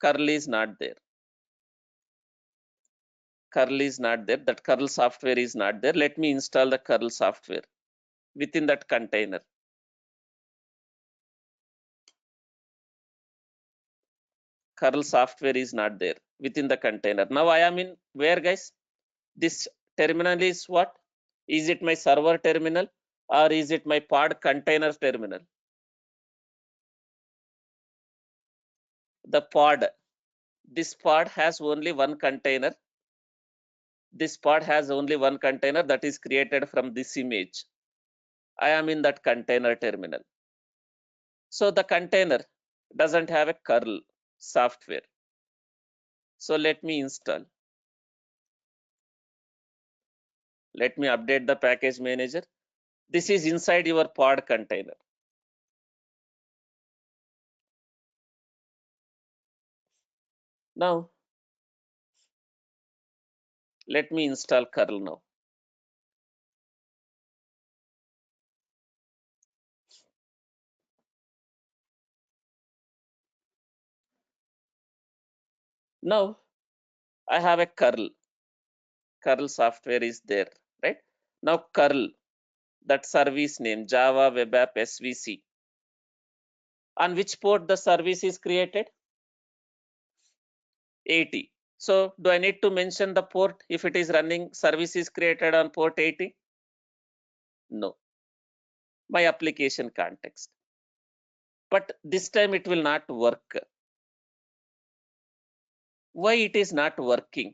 Curl is not there. Curl is not there. That curl software is not there. Let me install the curl software within that container. Curl software is not there within the container. Now I am in where, guys? This terminal is what? Is it my server terminal or is it my pod container terminal? The pod. This pod has only one container. This pod has only one container that is created from this image. I am in that container terminal. So the container doesn't have a curl software. So let me install. Let me update the package manager. This is inside your pod container. Now, let me install curl now. Now, I have a curl. Curl software is there, right? Now, curl, that service name, Java Web App SVC. On which port the service is created? 80. So, do I need to mention the port if it is running service is created on port 80? No. My application context. But this time it will not work. Why it is not working?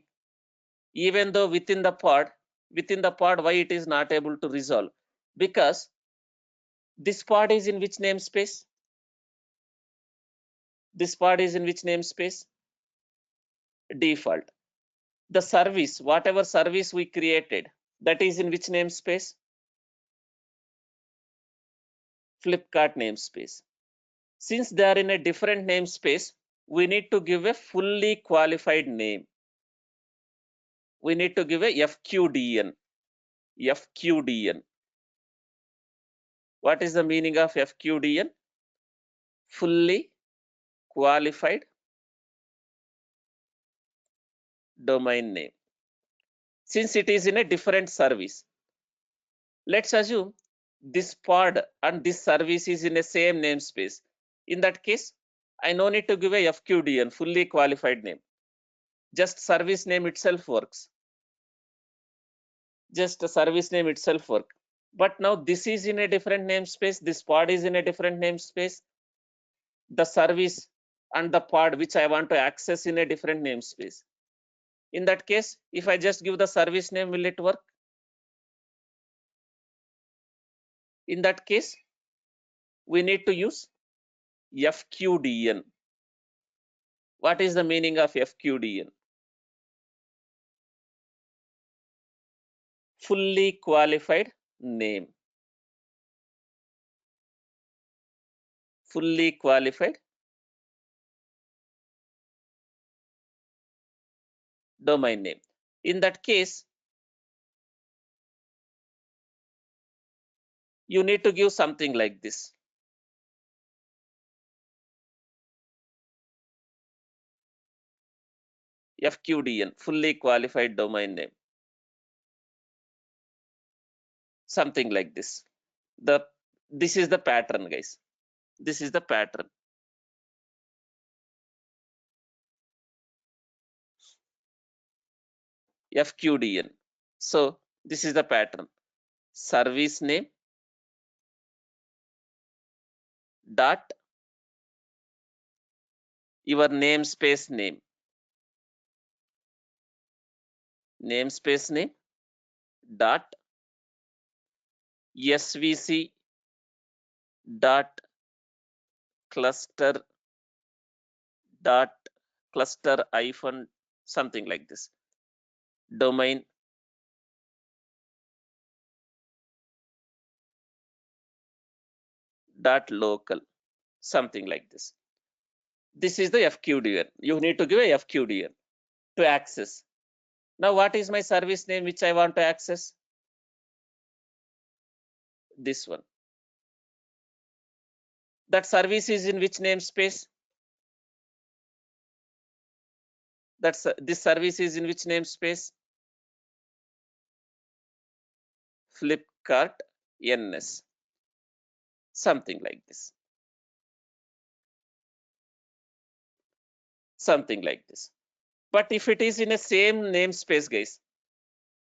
Even though within the pod, why it is not able to resolve? Because this pod is in which namespace? This pod is in which namespace? Default. The service, whatever service we created, that is in which namespace? Flipkart namespace. Since they are in a different namespace, we need to give a fully qualified name. We need to give a FQDN. FQDN. What is the meaning of FQDN? Fully qualified domain name. Since it is in a different service, let's assume this pod and this service is in the same namespace. In that case, I no need to give a FQDN, fully qualified name. Just service name itself works. Just a service name itself work. But now this is in a different namespace. This pod is in a different namespace. The service and the pod which I want to access in a different namespace. In that case, if I just give the service name, will it work? In that case, we need to use FQDN. What is the meaning of FQDN? Fully qualified name. Fully qualified domain name. In that case, you need to give something like this. FQDN, fully qualified domain name. Something like this. This is the pattern, guys. This is the pattern. FQDN. So this is the pattern. Service name dot your namespace name. Namespace name dot SVC dot cluster dot cluster hyphen something like this. Domain dot local, something like this. This is the FQDN. You need to give a FQDN to access. Now, what is my service name which I want to access? This one. That service is in which namespace? This service is in which namespace? Flipkart NS. Something like this. Something like this. But if it is in a same namespace, guys,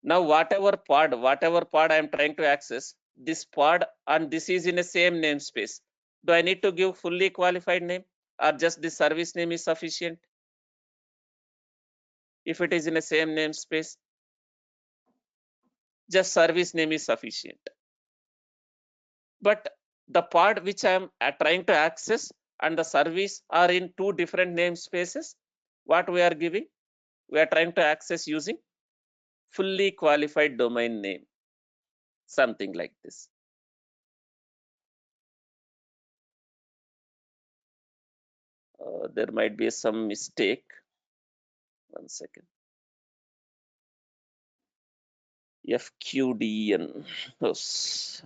now whatever pod I am trying to access, this pod and this is in a same namespace. Do I need to give fully qualified name or just the service name is sufficient? If it is in a same namespace, just service name is sufficient. But the pod which I am trying to access and the service are in two different namespaces, what we are giving? We are trying to access using fully qualified domain name, something like this. There might be some mistake. One second. FQDN. Yes.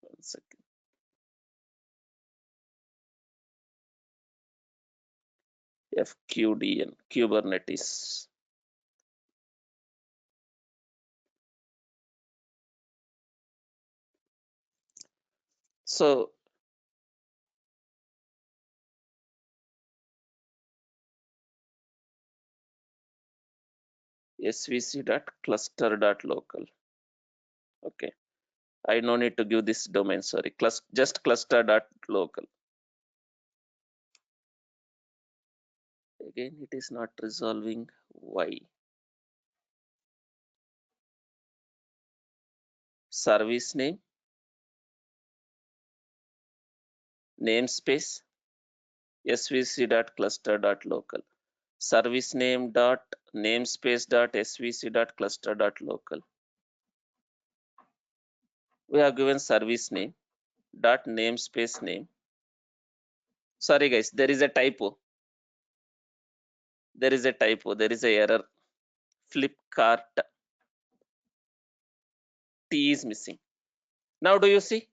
One second. FQDN, Kubernetes. So svc.cluster.local. Okay. I no need to give this domain, sorry. Just cluster.local. Again, it is not resolving. Why? Service name, namespace, svc.cluster.local. service name dot namespace dot svc dot cluster dot local. We have given service name dot namespace name. Sorry guys, there is a typo. There is a typo. There is a error. Flipkart T is missing. Now do you see?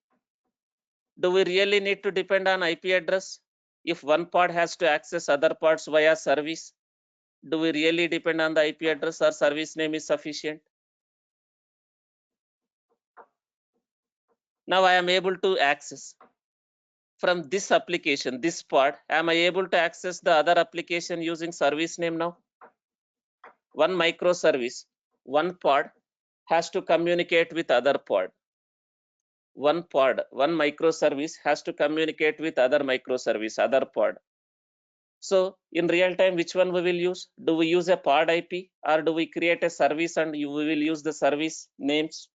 Do we really need to depend on IP address? If one pod has to access other pods via service, do we really depend on the IP address or service name is sufficient? Now I am able to access from this application, this pod. Am I able to access the other application using service name now? One microservice, one pod has to communicate with other pod. One microservice has to communicate with other microservice, other pod. So in real time, which one we will use? Do we use a pod IP or do we create a service and we will use the service names?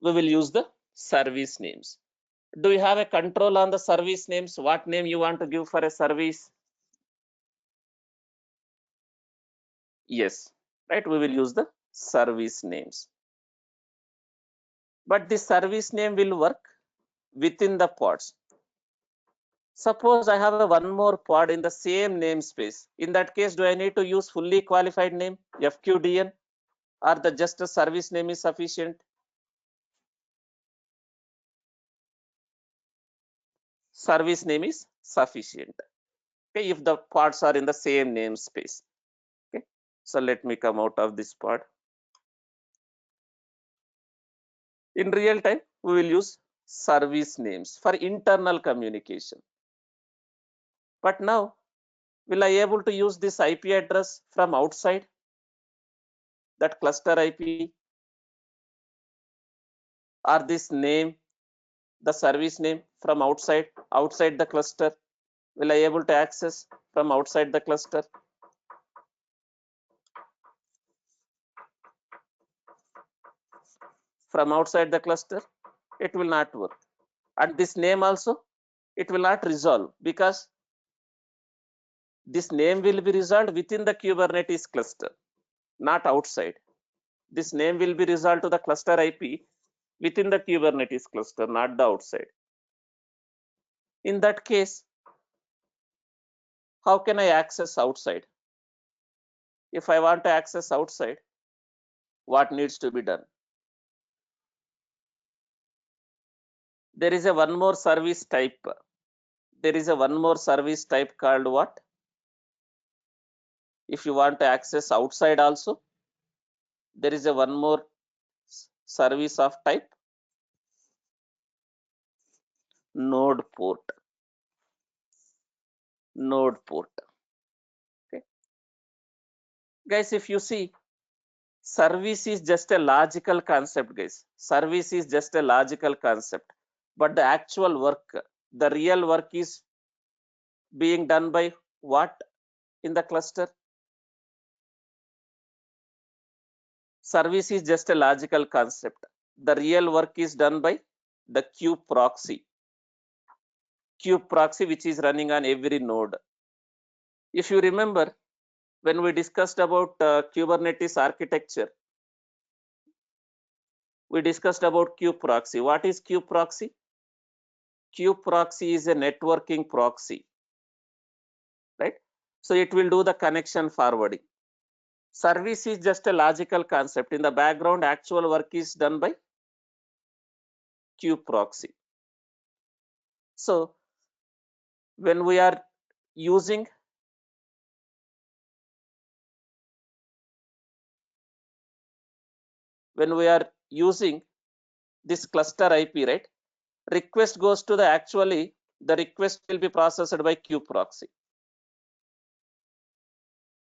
We will use the service names. Do you have a control on the service names? What name you want to give for a service? Yes, right, we will use the service names. But the service name will work within the pods. Suppose I have one more pod in the same namespace. In that case, do I need to use fully qualified name, FQDN, or the just a service name is sufficient? Service name is sufficient. Okay, if the pods are in the same namespace. Okay, so let me come out of this pod. In real time, we will use service names for internal communication. But now, will I able to use this IP address from outside that cluster IP, or this name, the service name from outside the cluster? Will I able to access from outside the cluster? From outside the cluster, it will not work. And this name also, it will not resolve, because this name will be resolved within the Kubernetes cluster, not outside. This name will be resolved to the cluster IP within the Kubernetes cluster, not the outside. In that case, how can I access outside? If I want to access outside, what needs to be done? There is a one more service type. There is a one more service type called what? If you want to access outside also, there is a one more service of type node port. Node port. Okay, guys, if you see, service is just a logical concept, guys. Service is just a logical concept, but the actual work, the real work is being done by what in the cluster? Service is just a logical concept. The real work is done by the kube proxy. Kube proxy, which is running on every node. If you remember, when we discussed about Kubernetes architecture, we discussed about kube proxy. What is kube proxy? Kube proxy is a networking proxy, right? So it will do the connection forwarding. Service is just a logical concept. In the background, actual work is done by kube proxy. So when we are using this cluster IP, right? Request goes to the actually the request will be processed by kube proxy.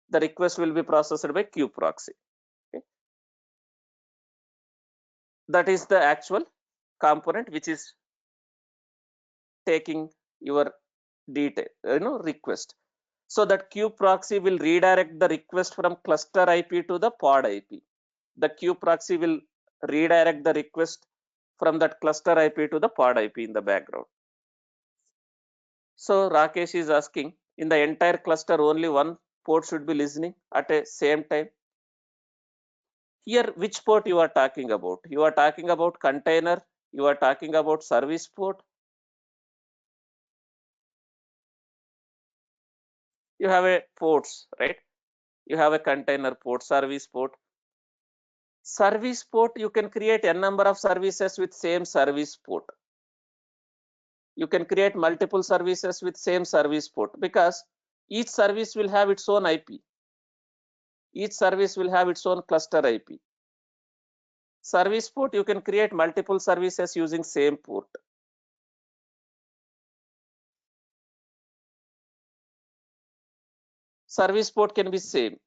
The request will be processed by kube proxy. Okay. That is the actual component which is taking your detail, request. So that kube proxy will redirect the request from cluster IP to the pod IP. The kube proxy will redirect the request from that cluster IP to the pod IP in the background. So Rakesh is asking, in the entire cluster, only one port should be listening at a same time. Here, which port you are talking about? You are talking about container, you are talking about service port. You have a ports, right? You have a container port, service port. Service port, you can create a number of services with same service port. You can create multiple services with same service port because each service will have its own IP. Each service will have its own cluster IP. Service port, you can create multiple services using same port. Service port can be same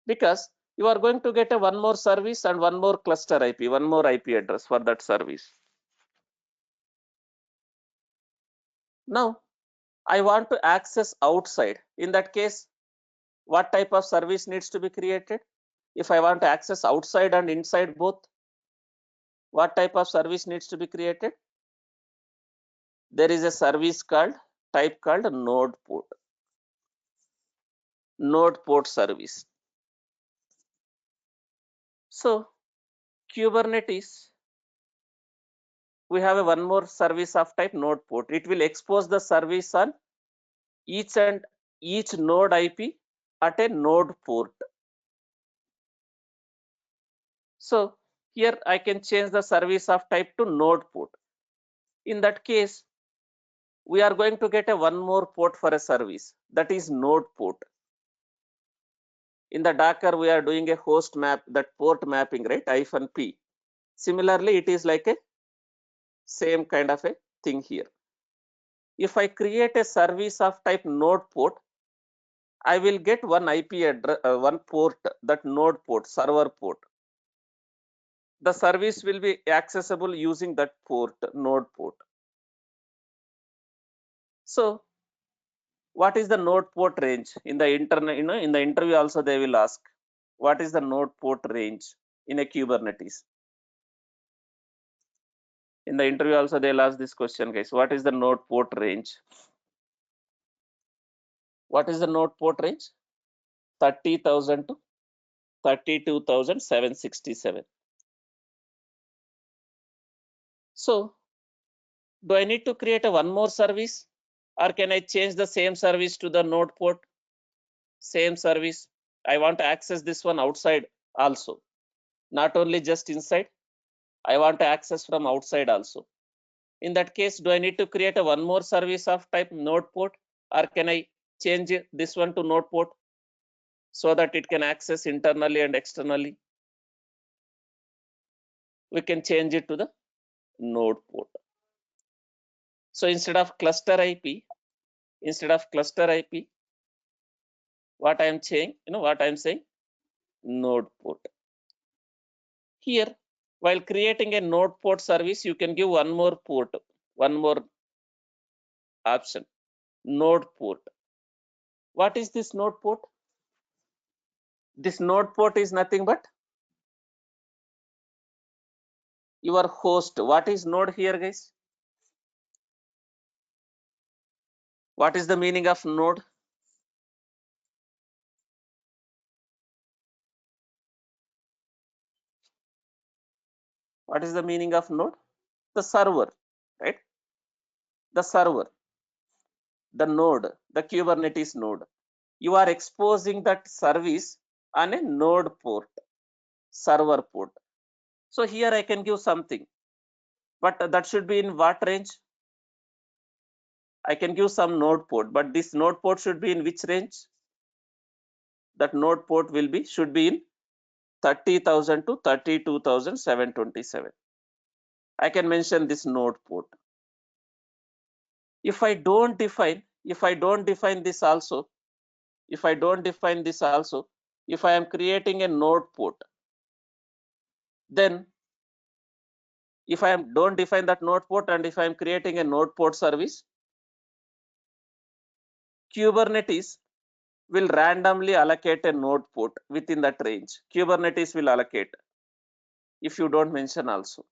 because you are going to get a one more service and one more cluster IP, one more IP address for that service. Now, I want to access outside. In that case, what type of service needs to be created? If I want to access outside and inside both, what type of service needs to be created? There is a service called, type called node port. Node port service. So Kubernetes, we have a one more service of type node port. It will expose the service on each and each node IP at a node port. So here I can change the service of type to node port. In that case, we are going to get a one more port for a service, that is node port. In the Docker, we are doing a host map, that port mapping, right? -p. Similarly, it is like a same kind of a thing here. If I create a service of type node port, I will get one IP address, one port, that node port, server port. The service will be accessible using that port, node port. So what is the node port range? In the internet, in the interview also they will ask, what is the node port range in a Kubernetes? In the interview also they'll ask this question, guys. What is the node port range? What is the node port range? 30,000 to 32,767. So do I need to create a one more service, or can I change the same service to the node port? Same service. I want to access this one outside also, not only just inside. I want to access from outside also. In that case, do I need to create a one more service of type node port, or can I change this one to node port so that it can access internally and externally? We can change it to the node port. So instead of cluster IP, what I am saying, node port. Here, while creating a node port service, you can give one more port, one more option, node port. What is this node port? This node port is nothing but your host. What is node here, guys? What is the meaning of node? What is the meaning of node? The server, right? The server, the node, the Kubernetes node. You are exposing that service on a node port, server port. So here I can give something, but that should be in what range? I can give some node port, but this node port should be in which range? That node port should be in 30,000 to 32,727. I can mention this node port. If I don't define this also, if I am creating a node port, then if I don't define that node port and if I am creating a node port service, Kubernetes will randomly allocate a node port within that range. Kubernetes will allocate if you don't mention also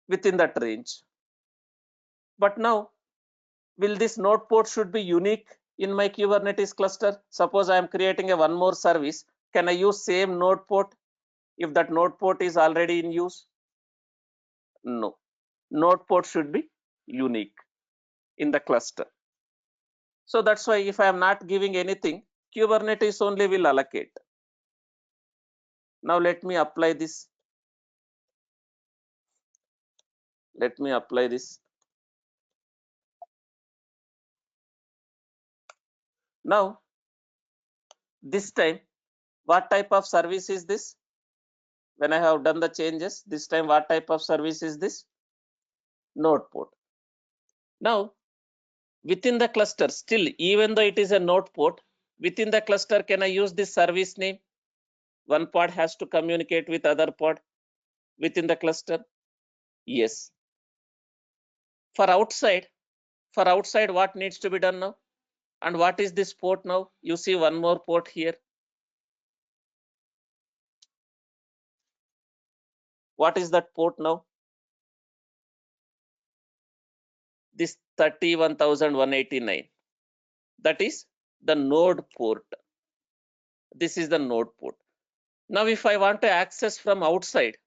within that range. But now, will this node port should be unique in my Kubernetes cluster? Suppose I am creating a one more service. Can I use same node port if that node port is already in use? No. Node port should be unique in the cluster. So that's why if I am not giving anything, Kubernetes only will allocate. Now let me apply this. Let me apply this. Now, this time, what type of service is this? When I have done the changes, this time what type of service is this? Node port. Now, within the cluster, still, even though it is a node port, within the cluster, can I use this service name? One pod has to communicate with other pod within the cluster. Yes. For outside, what needs to be done now? And what is this port now? You see one more port here. What is that port now? This 31,189. That is the node port. This is the node port. Now, if I want to access from outside,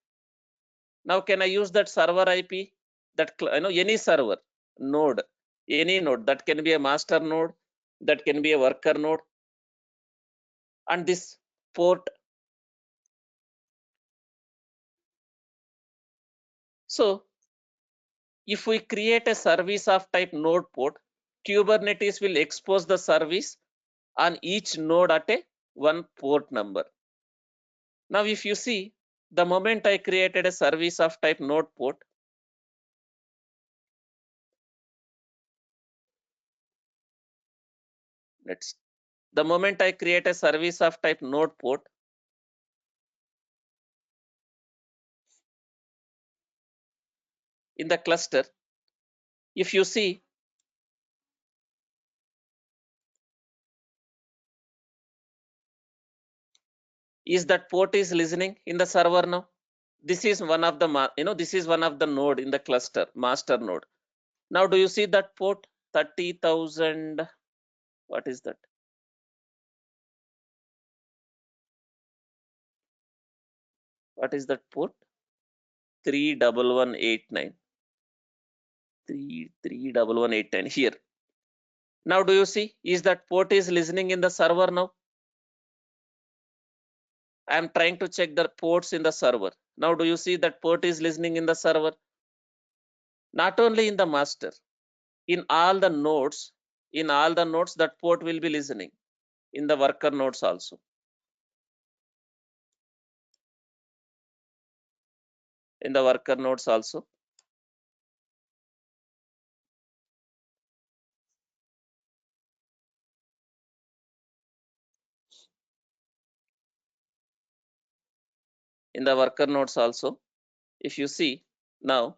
now can I use that server IP? That any server node, any node that can be a master node, that can be a worker node, and this port. So, if we create a service of type node port, Kubernetes will expose the service on each node at a one port number. Now, if you see, the moment I created a service of type node port, the moment I create a service of type node port, in the cluster, if you see, is that port is listening in the server now? This is one of the this is one of the node in the cluster, master node. Now, do you see that port 30,000? What is that? What is that port? 31189. 31189 here. Now, do you see? Is that port is listening in the server now? I am trying to check the ports in the server. Now, do you see that port is listening in the server? Not only in the master, in all the nodes, that port will be listening. In the worker nodes also. In the worker nodes also. In the worker nodes also. If you see now,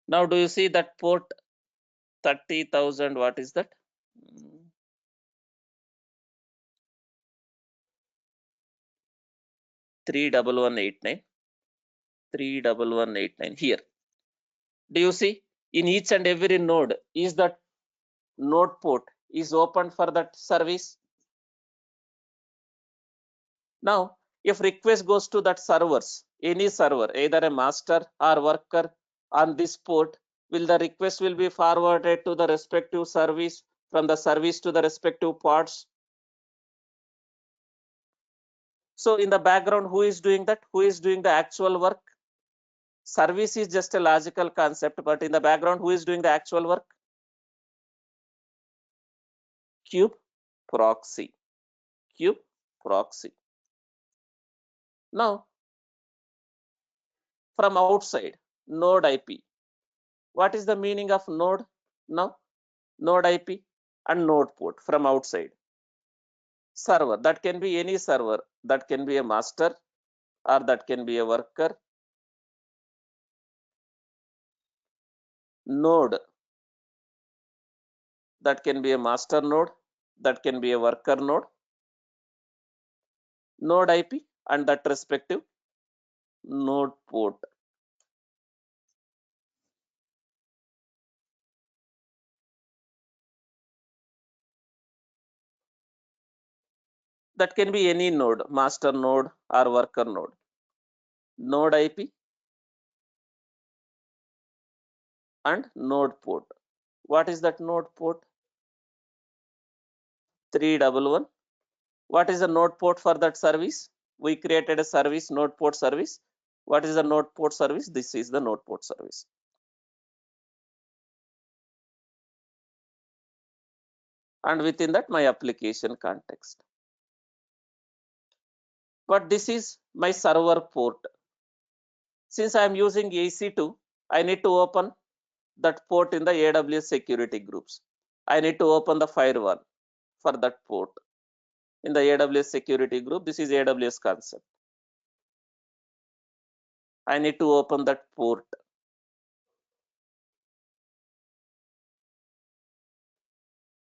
do you see that port 30,000? What is that? 31189. 31189 here. Do you see? In each and every node, is that node port is open for that service? Now, if request goes to that servers, any server, either a master or worker on this port, will the request will be forwarded to the respective service, from the service to the respective pods? So in the background, who is doing that? Who is doing the actual work? Service is just a logical concept, but in the background, who is doing the actual work? Kube proxy. Kube proxy. Now, from outside, node IP. What is the meaning of node now? Node IP and node port from outside. Server, that can be any server, that can be a master or that can be a worker. Node, that can be a master node, that can be a worker node. Node IP and that respective node port. That can be any node, master node or worker node. Node IP and node port. What is that node port? 311. What is the node port for that service? We created a service, node port service. What is the node port service? This is the node port service. And within that, my application context. But this is my server port. Since I am using EC2, I need to open that port in the AWS security groups. I need to open the firewall for that port in the AWS security group. This is AWS concept. I need to open that port.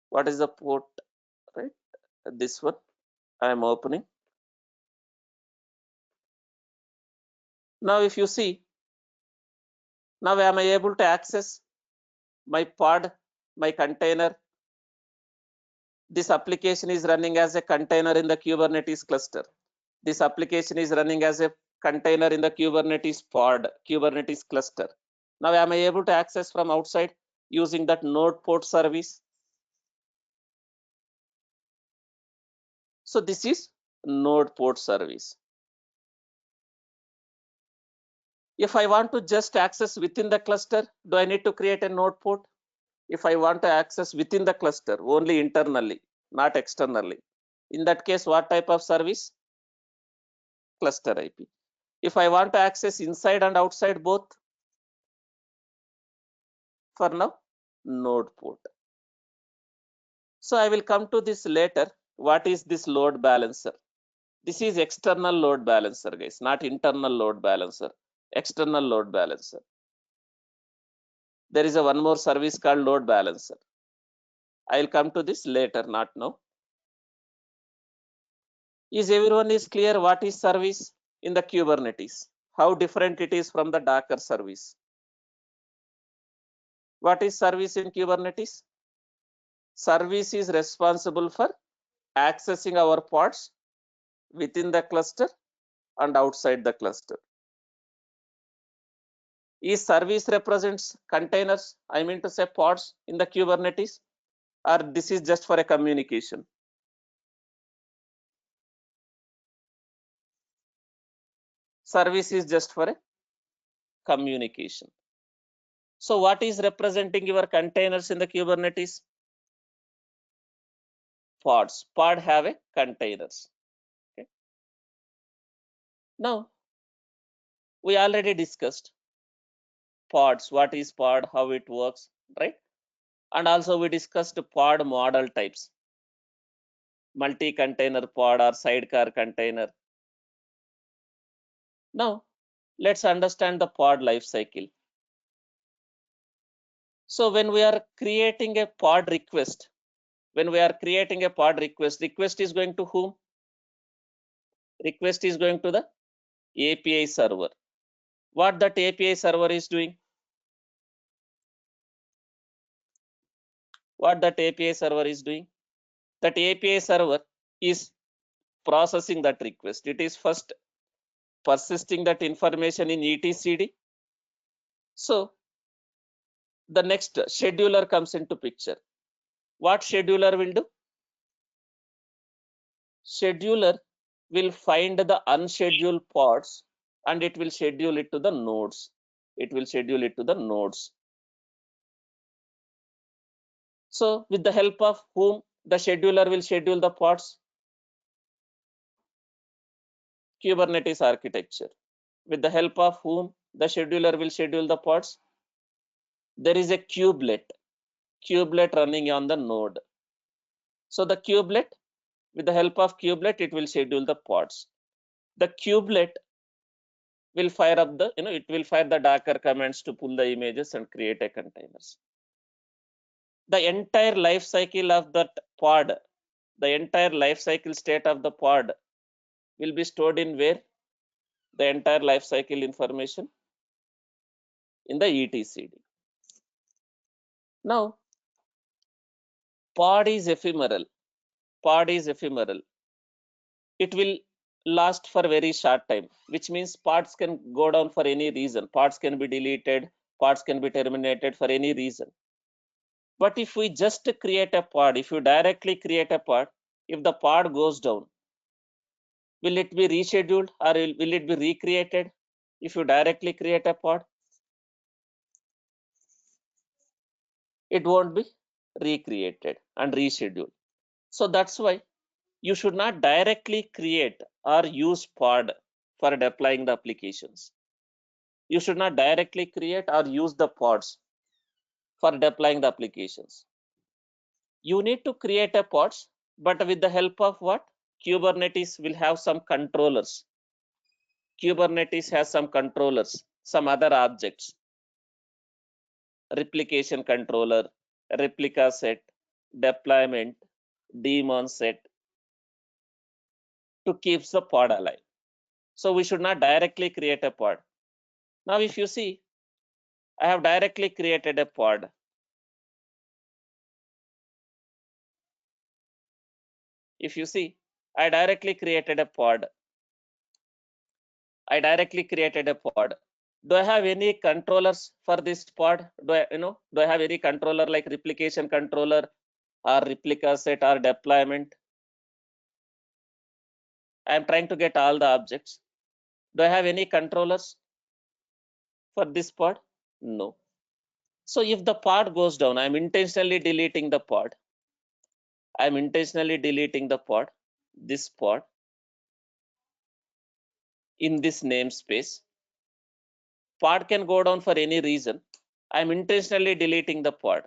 What is the port? Right, this one I am opening. Now if you see, now am I able to access my pod, my container? This application is running as a container in the Kubernetes cluster. This application is running as a container in the Kubernetes pod, Kubernetes cluster. Now am I able to access from outside using that node port service? So this is node port service. If I want to just access within the cluster, do I need to create a node port? If I want to access within the cluster, only internally, not externally. In that case, what type of service? Cluster IP. If I want to access inside and outside both, for now, node port. So I will come to this later. What is this load balancer? This is external load balancer, guys, not internal load balancer. External load balancer. There is a one more service called load balancer. I will come to this later, not now. Is everyone is clear what is service in the Kubernetes? How different it is from the Docker service? What is service in Kubernetes? Service is responsible for accessing our pods within the cluster and outside the cluster. Is service represents containers, I mean to say pods in the Kubernetes, or this is just for a communication? Service is just for a communication. So what is representing your containers in the Kubernetes? Pods. Pod have a containers. Okay. Now we already discussed pods. What is pod? How it works, right? And also we discussed pod model types. Multi-container pod or sidecar container. Now let's understand the pod life cycle. So when we are creating a pod request, request is going to whom? Request is going to the API server. What that API server is doing? What that API server is doing? That API server is processing that request. It is first persisting that information in etcd. So the next scheduler comes into picture. What scheduler will do? Scheduler will find the unscheduled pods and it will schedule it to the nodes. It will schedule it to the nodes. So with the help of whom the scheduler will schedule the pods? Kubernetes architecture. With the help of whom the scheduler will schedule the pods? There is a kubelet running on the node. So the kubelet, with the help of kubelet, it will schedule the pods. The kubelet will fire up the, it will fire the Docker commands to pull the images and create a containers. The entire life cycle of that pod, the entire life cycle state of the pod will be stored in where? The entire life cycle information in the etcd. Now, pod is ephemeral. Pod is ephemeral. It will last for very short time, which means parts can go down for any reason. Parts can be deleted, parts can be terminated for any reason. But if we just create a pod, if you directly create a pod, if the pod goes down, will it be rescheduled or will it be recreated? If you directly create a pod, it won't be recreated and rescheduled. So that's why you should not directly create or use pod for deploying the applications. You should not directly create or use the pods for deploying the applications. You need to create a pods, but with the help of what? Kubernetes will have some controllers. Kubernetes has some controllers, some other objects, replication controller, replica set, deployment, daemon set to keep the pod alive. So we should not directly create a pod. Now, if you see, I have directly created a pod. If you see, I directly created a pod. I directly created a pod. Do I have any controllers for this pod? Do I have any controller like replication controller or replica set or deployment? I am trying to get all the objects. Do I have any controllers for this pod? No. So if the pod goes down, I'm intentionally deleting the pod. I'm intentionally deleting the pod, this pod in this namespace. Pod can go down for any reason. I'm intentionally deleting the pod.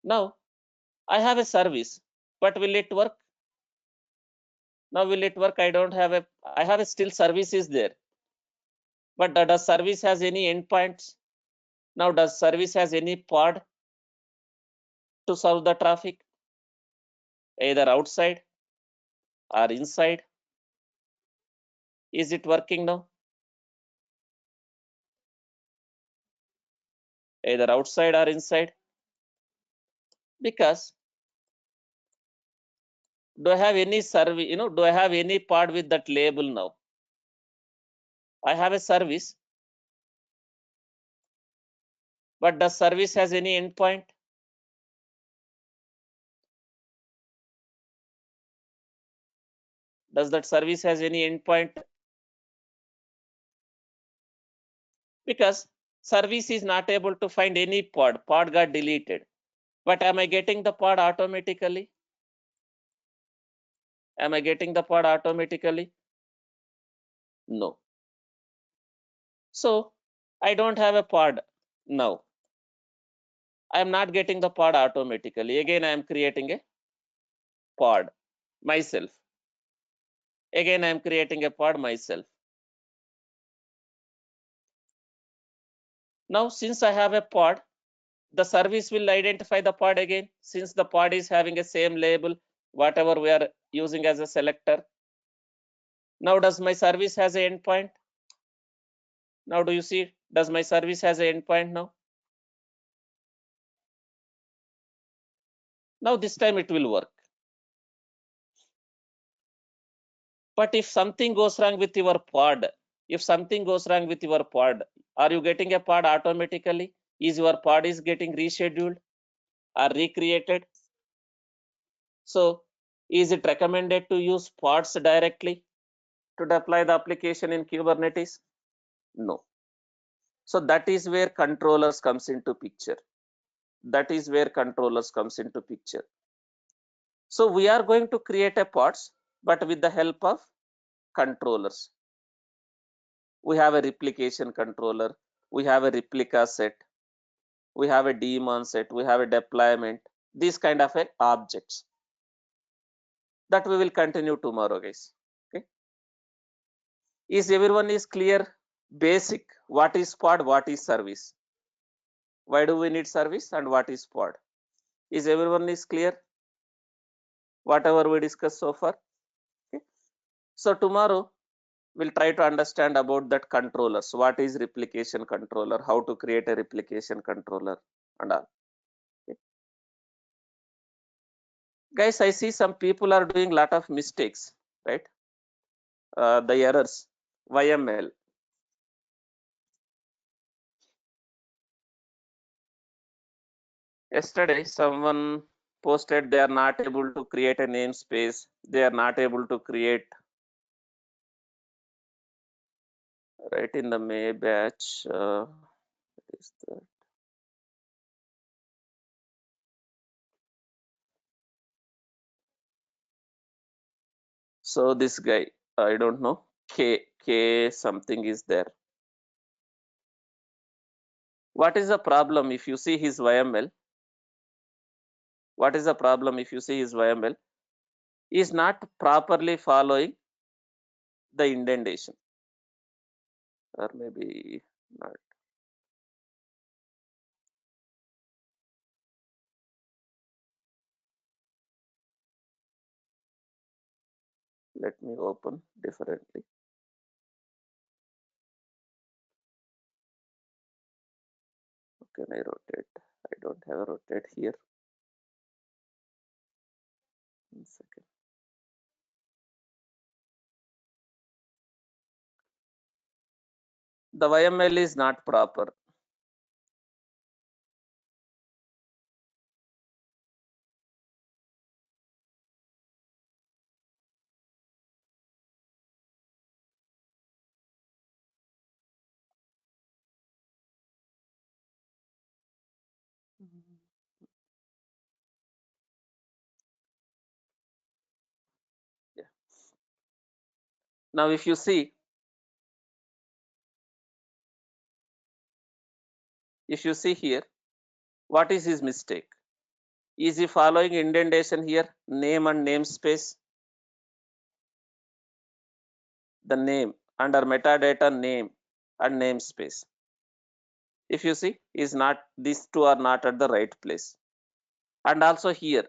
Now I have a service, but will it work? Now will it work? I have a still service is there. But does service has any endpoints? Now does service has any pod to serve the traffic? Either outside or inside. Is it working now? Either outside or inside. Because do I have any service, do I have any pod with that label now? I have a service, but does service has any endpoint? Does that service has any endpoint? Because service is not able to find any pod. Pod got deleted. But am I getting the pod automatically? Am I getting the pod automatically? No. So I don't have a pod now. I am not getting the pod automatically. Again, I am creating a pod myself. Again, I am creating a pod myself. Now, since I have a pod, the service will identify the pod again, since the pod is having a same label, whatever we are using as a selector. Now, does my service has an endpoint? Now, do you see, does my service has an endpoint now? Now, this time it will work. But if something goes wrong with your pod, if something goes wrong with your pod, are you getting a pod automatically? Is your pod is getting rescheduled or recreated? So is it recommended to use pods directly to deploy the application in Kubernetes? No. So that is where controllers comes into picture. That is where controllers comes into picture. So we are going to create a pods, but with the help of controllers. We have a replication controller, we have a replica set, we have a daemon set, we have a deployment, these kind of objects that we will continue tomorrow, guys. Okay, is everyone is clear? Basic, what is pod, what is service, why do we need service, and what is pod? Is everyone is clear whatever we discussed so far? So tomorrow we'll try to understand about that controllers. What is replication controller? How to create a replication controller and all. Okay. Guys, I see some people are doing lot of mistakes, right? The errors. YML. Yesterday, someone posted they are not able to create a namespace. They are not able to create right in the May batch. What is that? So this guy, I don't know, K something is there. What is the problem if you see his YML? What is the problem if you see his YML? He is not properly following the indentation, or maybe not. Let me open differently. How can I rotate? I don't have a rotate here. 1 second. The YML is not proper. Yeah. Now, if you see here, what is his mistake? Is he following indentation here? Name and namespace. The name under metadata name and namespace. If you see, is not, these two are not at the right place. And also here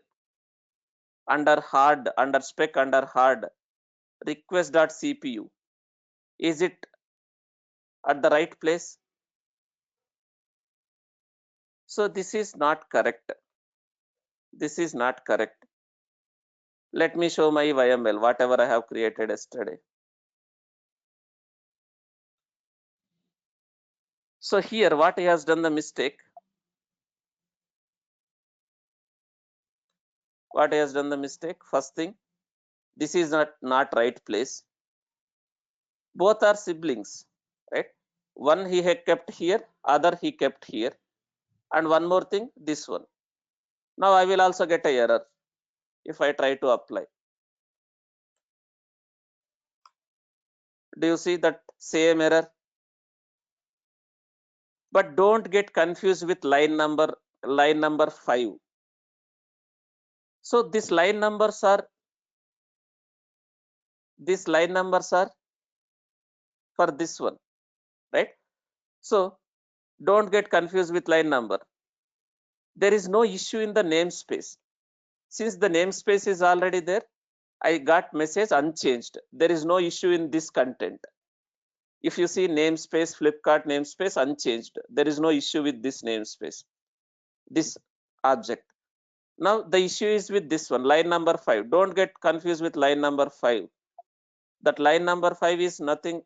under hard, under spec, under hard request.cpu, is it at the right place? So this is not correct. This is not correct. Let me show my YML, whatever I have created yesterday. So here, what he has done the mistake? What he has done the mistake? First thing, this is not right place. Both are siblings, right? One he had kept here, other he kept here. And one more thing, this one. Now I will also get a error if I try to apply. Do you see that same error? But don't get confused with line number 5. So these line numbers are for this one, right? So don't get confused with line number. There is no issue in the namespace. Since the namespace is already there, I got message unchanged. There is no issue in this content. If you see namespace, Flipkart namespace unchanged, there is no issue with this namespace, this object. Now the issue is with this one, line number 5. Don't get confused with line number 5. That line number 5 is nothing,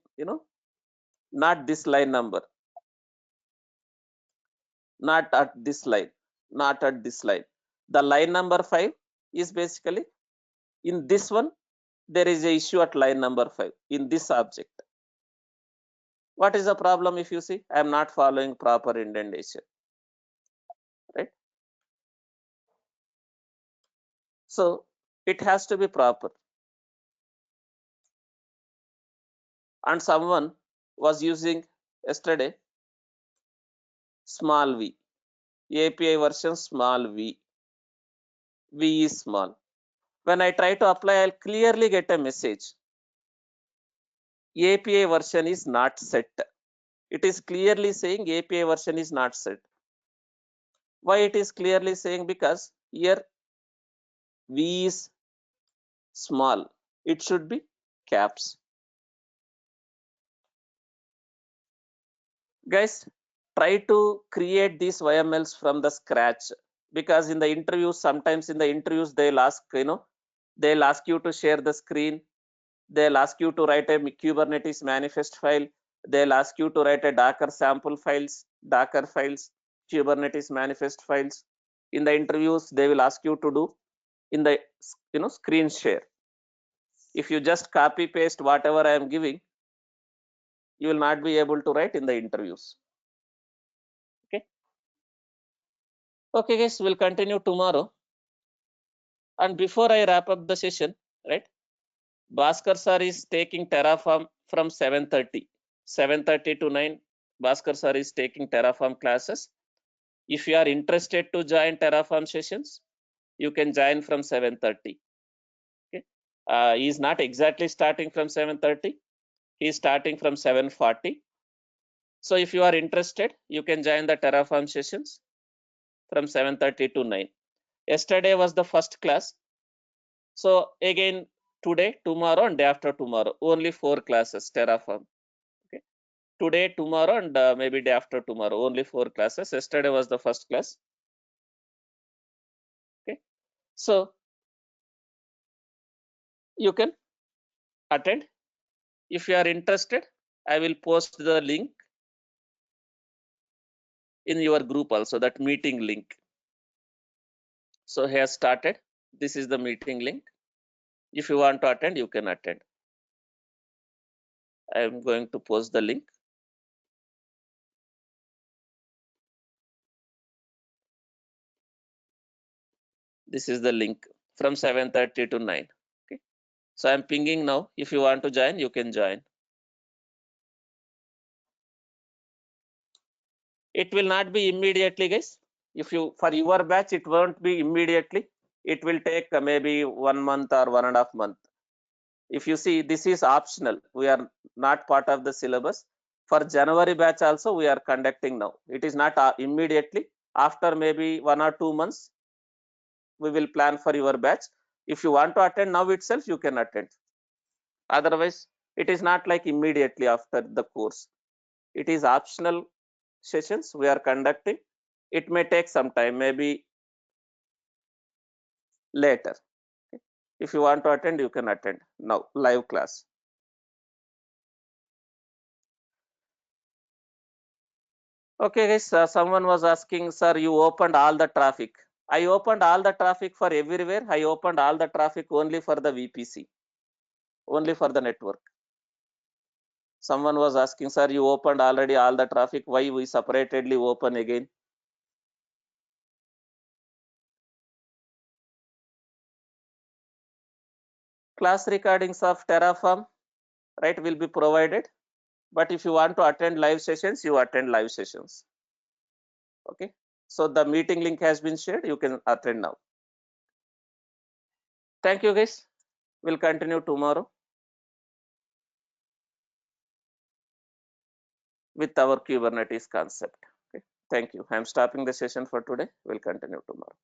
not this line number, not at this line, not at this line. The line number 5 is basically in this one. There is a issue at line number 5 in this object. What is the problem? If you see, I am not following proper indentation, right? So it has to be proper. And someone was using yesterday small v, API version small v, v is small. When I try to apply, I'll clearly get a message. API version is not set. It is clearly saying API version is not set. Why it is clearly saying? Because here v is small. It should be caps. Guys, try to create these YMLs from the scratch, because in the interviews, sometimes in the interviews they'll ask, they'll ask you to share the screen, they'll ask you to write a Kubernetes manifest file, they'll ask you to write a Docker sample files, Docker files, Kubernetes manifest files. In the interviews, they will ask you to do in the screen share. If you just copy paste whatever I am giving, you will not be able to write in the interviews. Okay. Okay, guys, we'll continue tomorrow. And before I wrap up the session, right? Bhaskar sir is taking Terraform from 7:30. 7:30 to 9. Bhaskar sir is taking Terraform classes. If you are interested to join Terraform sessions, you can join from 7:30. Okay. He is not exactly starting from 7:30. He is starting from 7:40. So if you are interested, you can join the Terraform sessions from 7:30 to 9. Yesterday was the first class. So again, today, tomorrow, and day after tomorrow, only 4 classes Terraform. Okay. Today, tomorrow, and maybe day after tomorrow, only 4 classes. Yesterday was the first class. Okay. So you can attend. If you are interested, I will post the link in your group also, that meeting link. So he has started. This is the meeting link. If you want to attend, you can attend. I am going to post the link. This is the link from 7:30 to 9. Okay. So I'm pinging now. If you want to join, you can join. It will not be immediately, guys. If you, for your batch, it won't be immediately. It will take maybe 1 month or 1.5 month. If you see, this is optional. We are not part of the syllabus. For January batch also, we are conducting now. It is not immediately. After maybe 1 or 2 months, we will plan for your batch. If you want to attend now itself, you can attend. Otherwise, it is not like immediately after the course. It is optional sessions we are conducting. It may take some time, maybe later. Okay. If you want to attend, you can attend now, live class. Okay, guys, someone was asking, sir, you opened all the traffic. I opened all the traffic for everywhere. I opened all the traffic only for the VPC, only for the network. Someone was asking, sir, you opened already all the traffic. Why we separately open again? Class recordings of Terraform, right, will be provided. But if you want to attend live sessions, you attend live sessions. Okay. So the meeting link has been shared. You can attend now. Thank you, guys. We'll continue tomorrow with our Kubernetes concept. Okay. Thank you. I'm stopping the session for today. We'll continue tomorrow.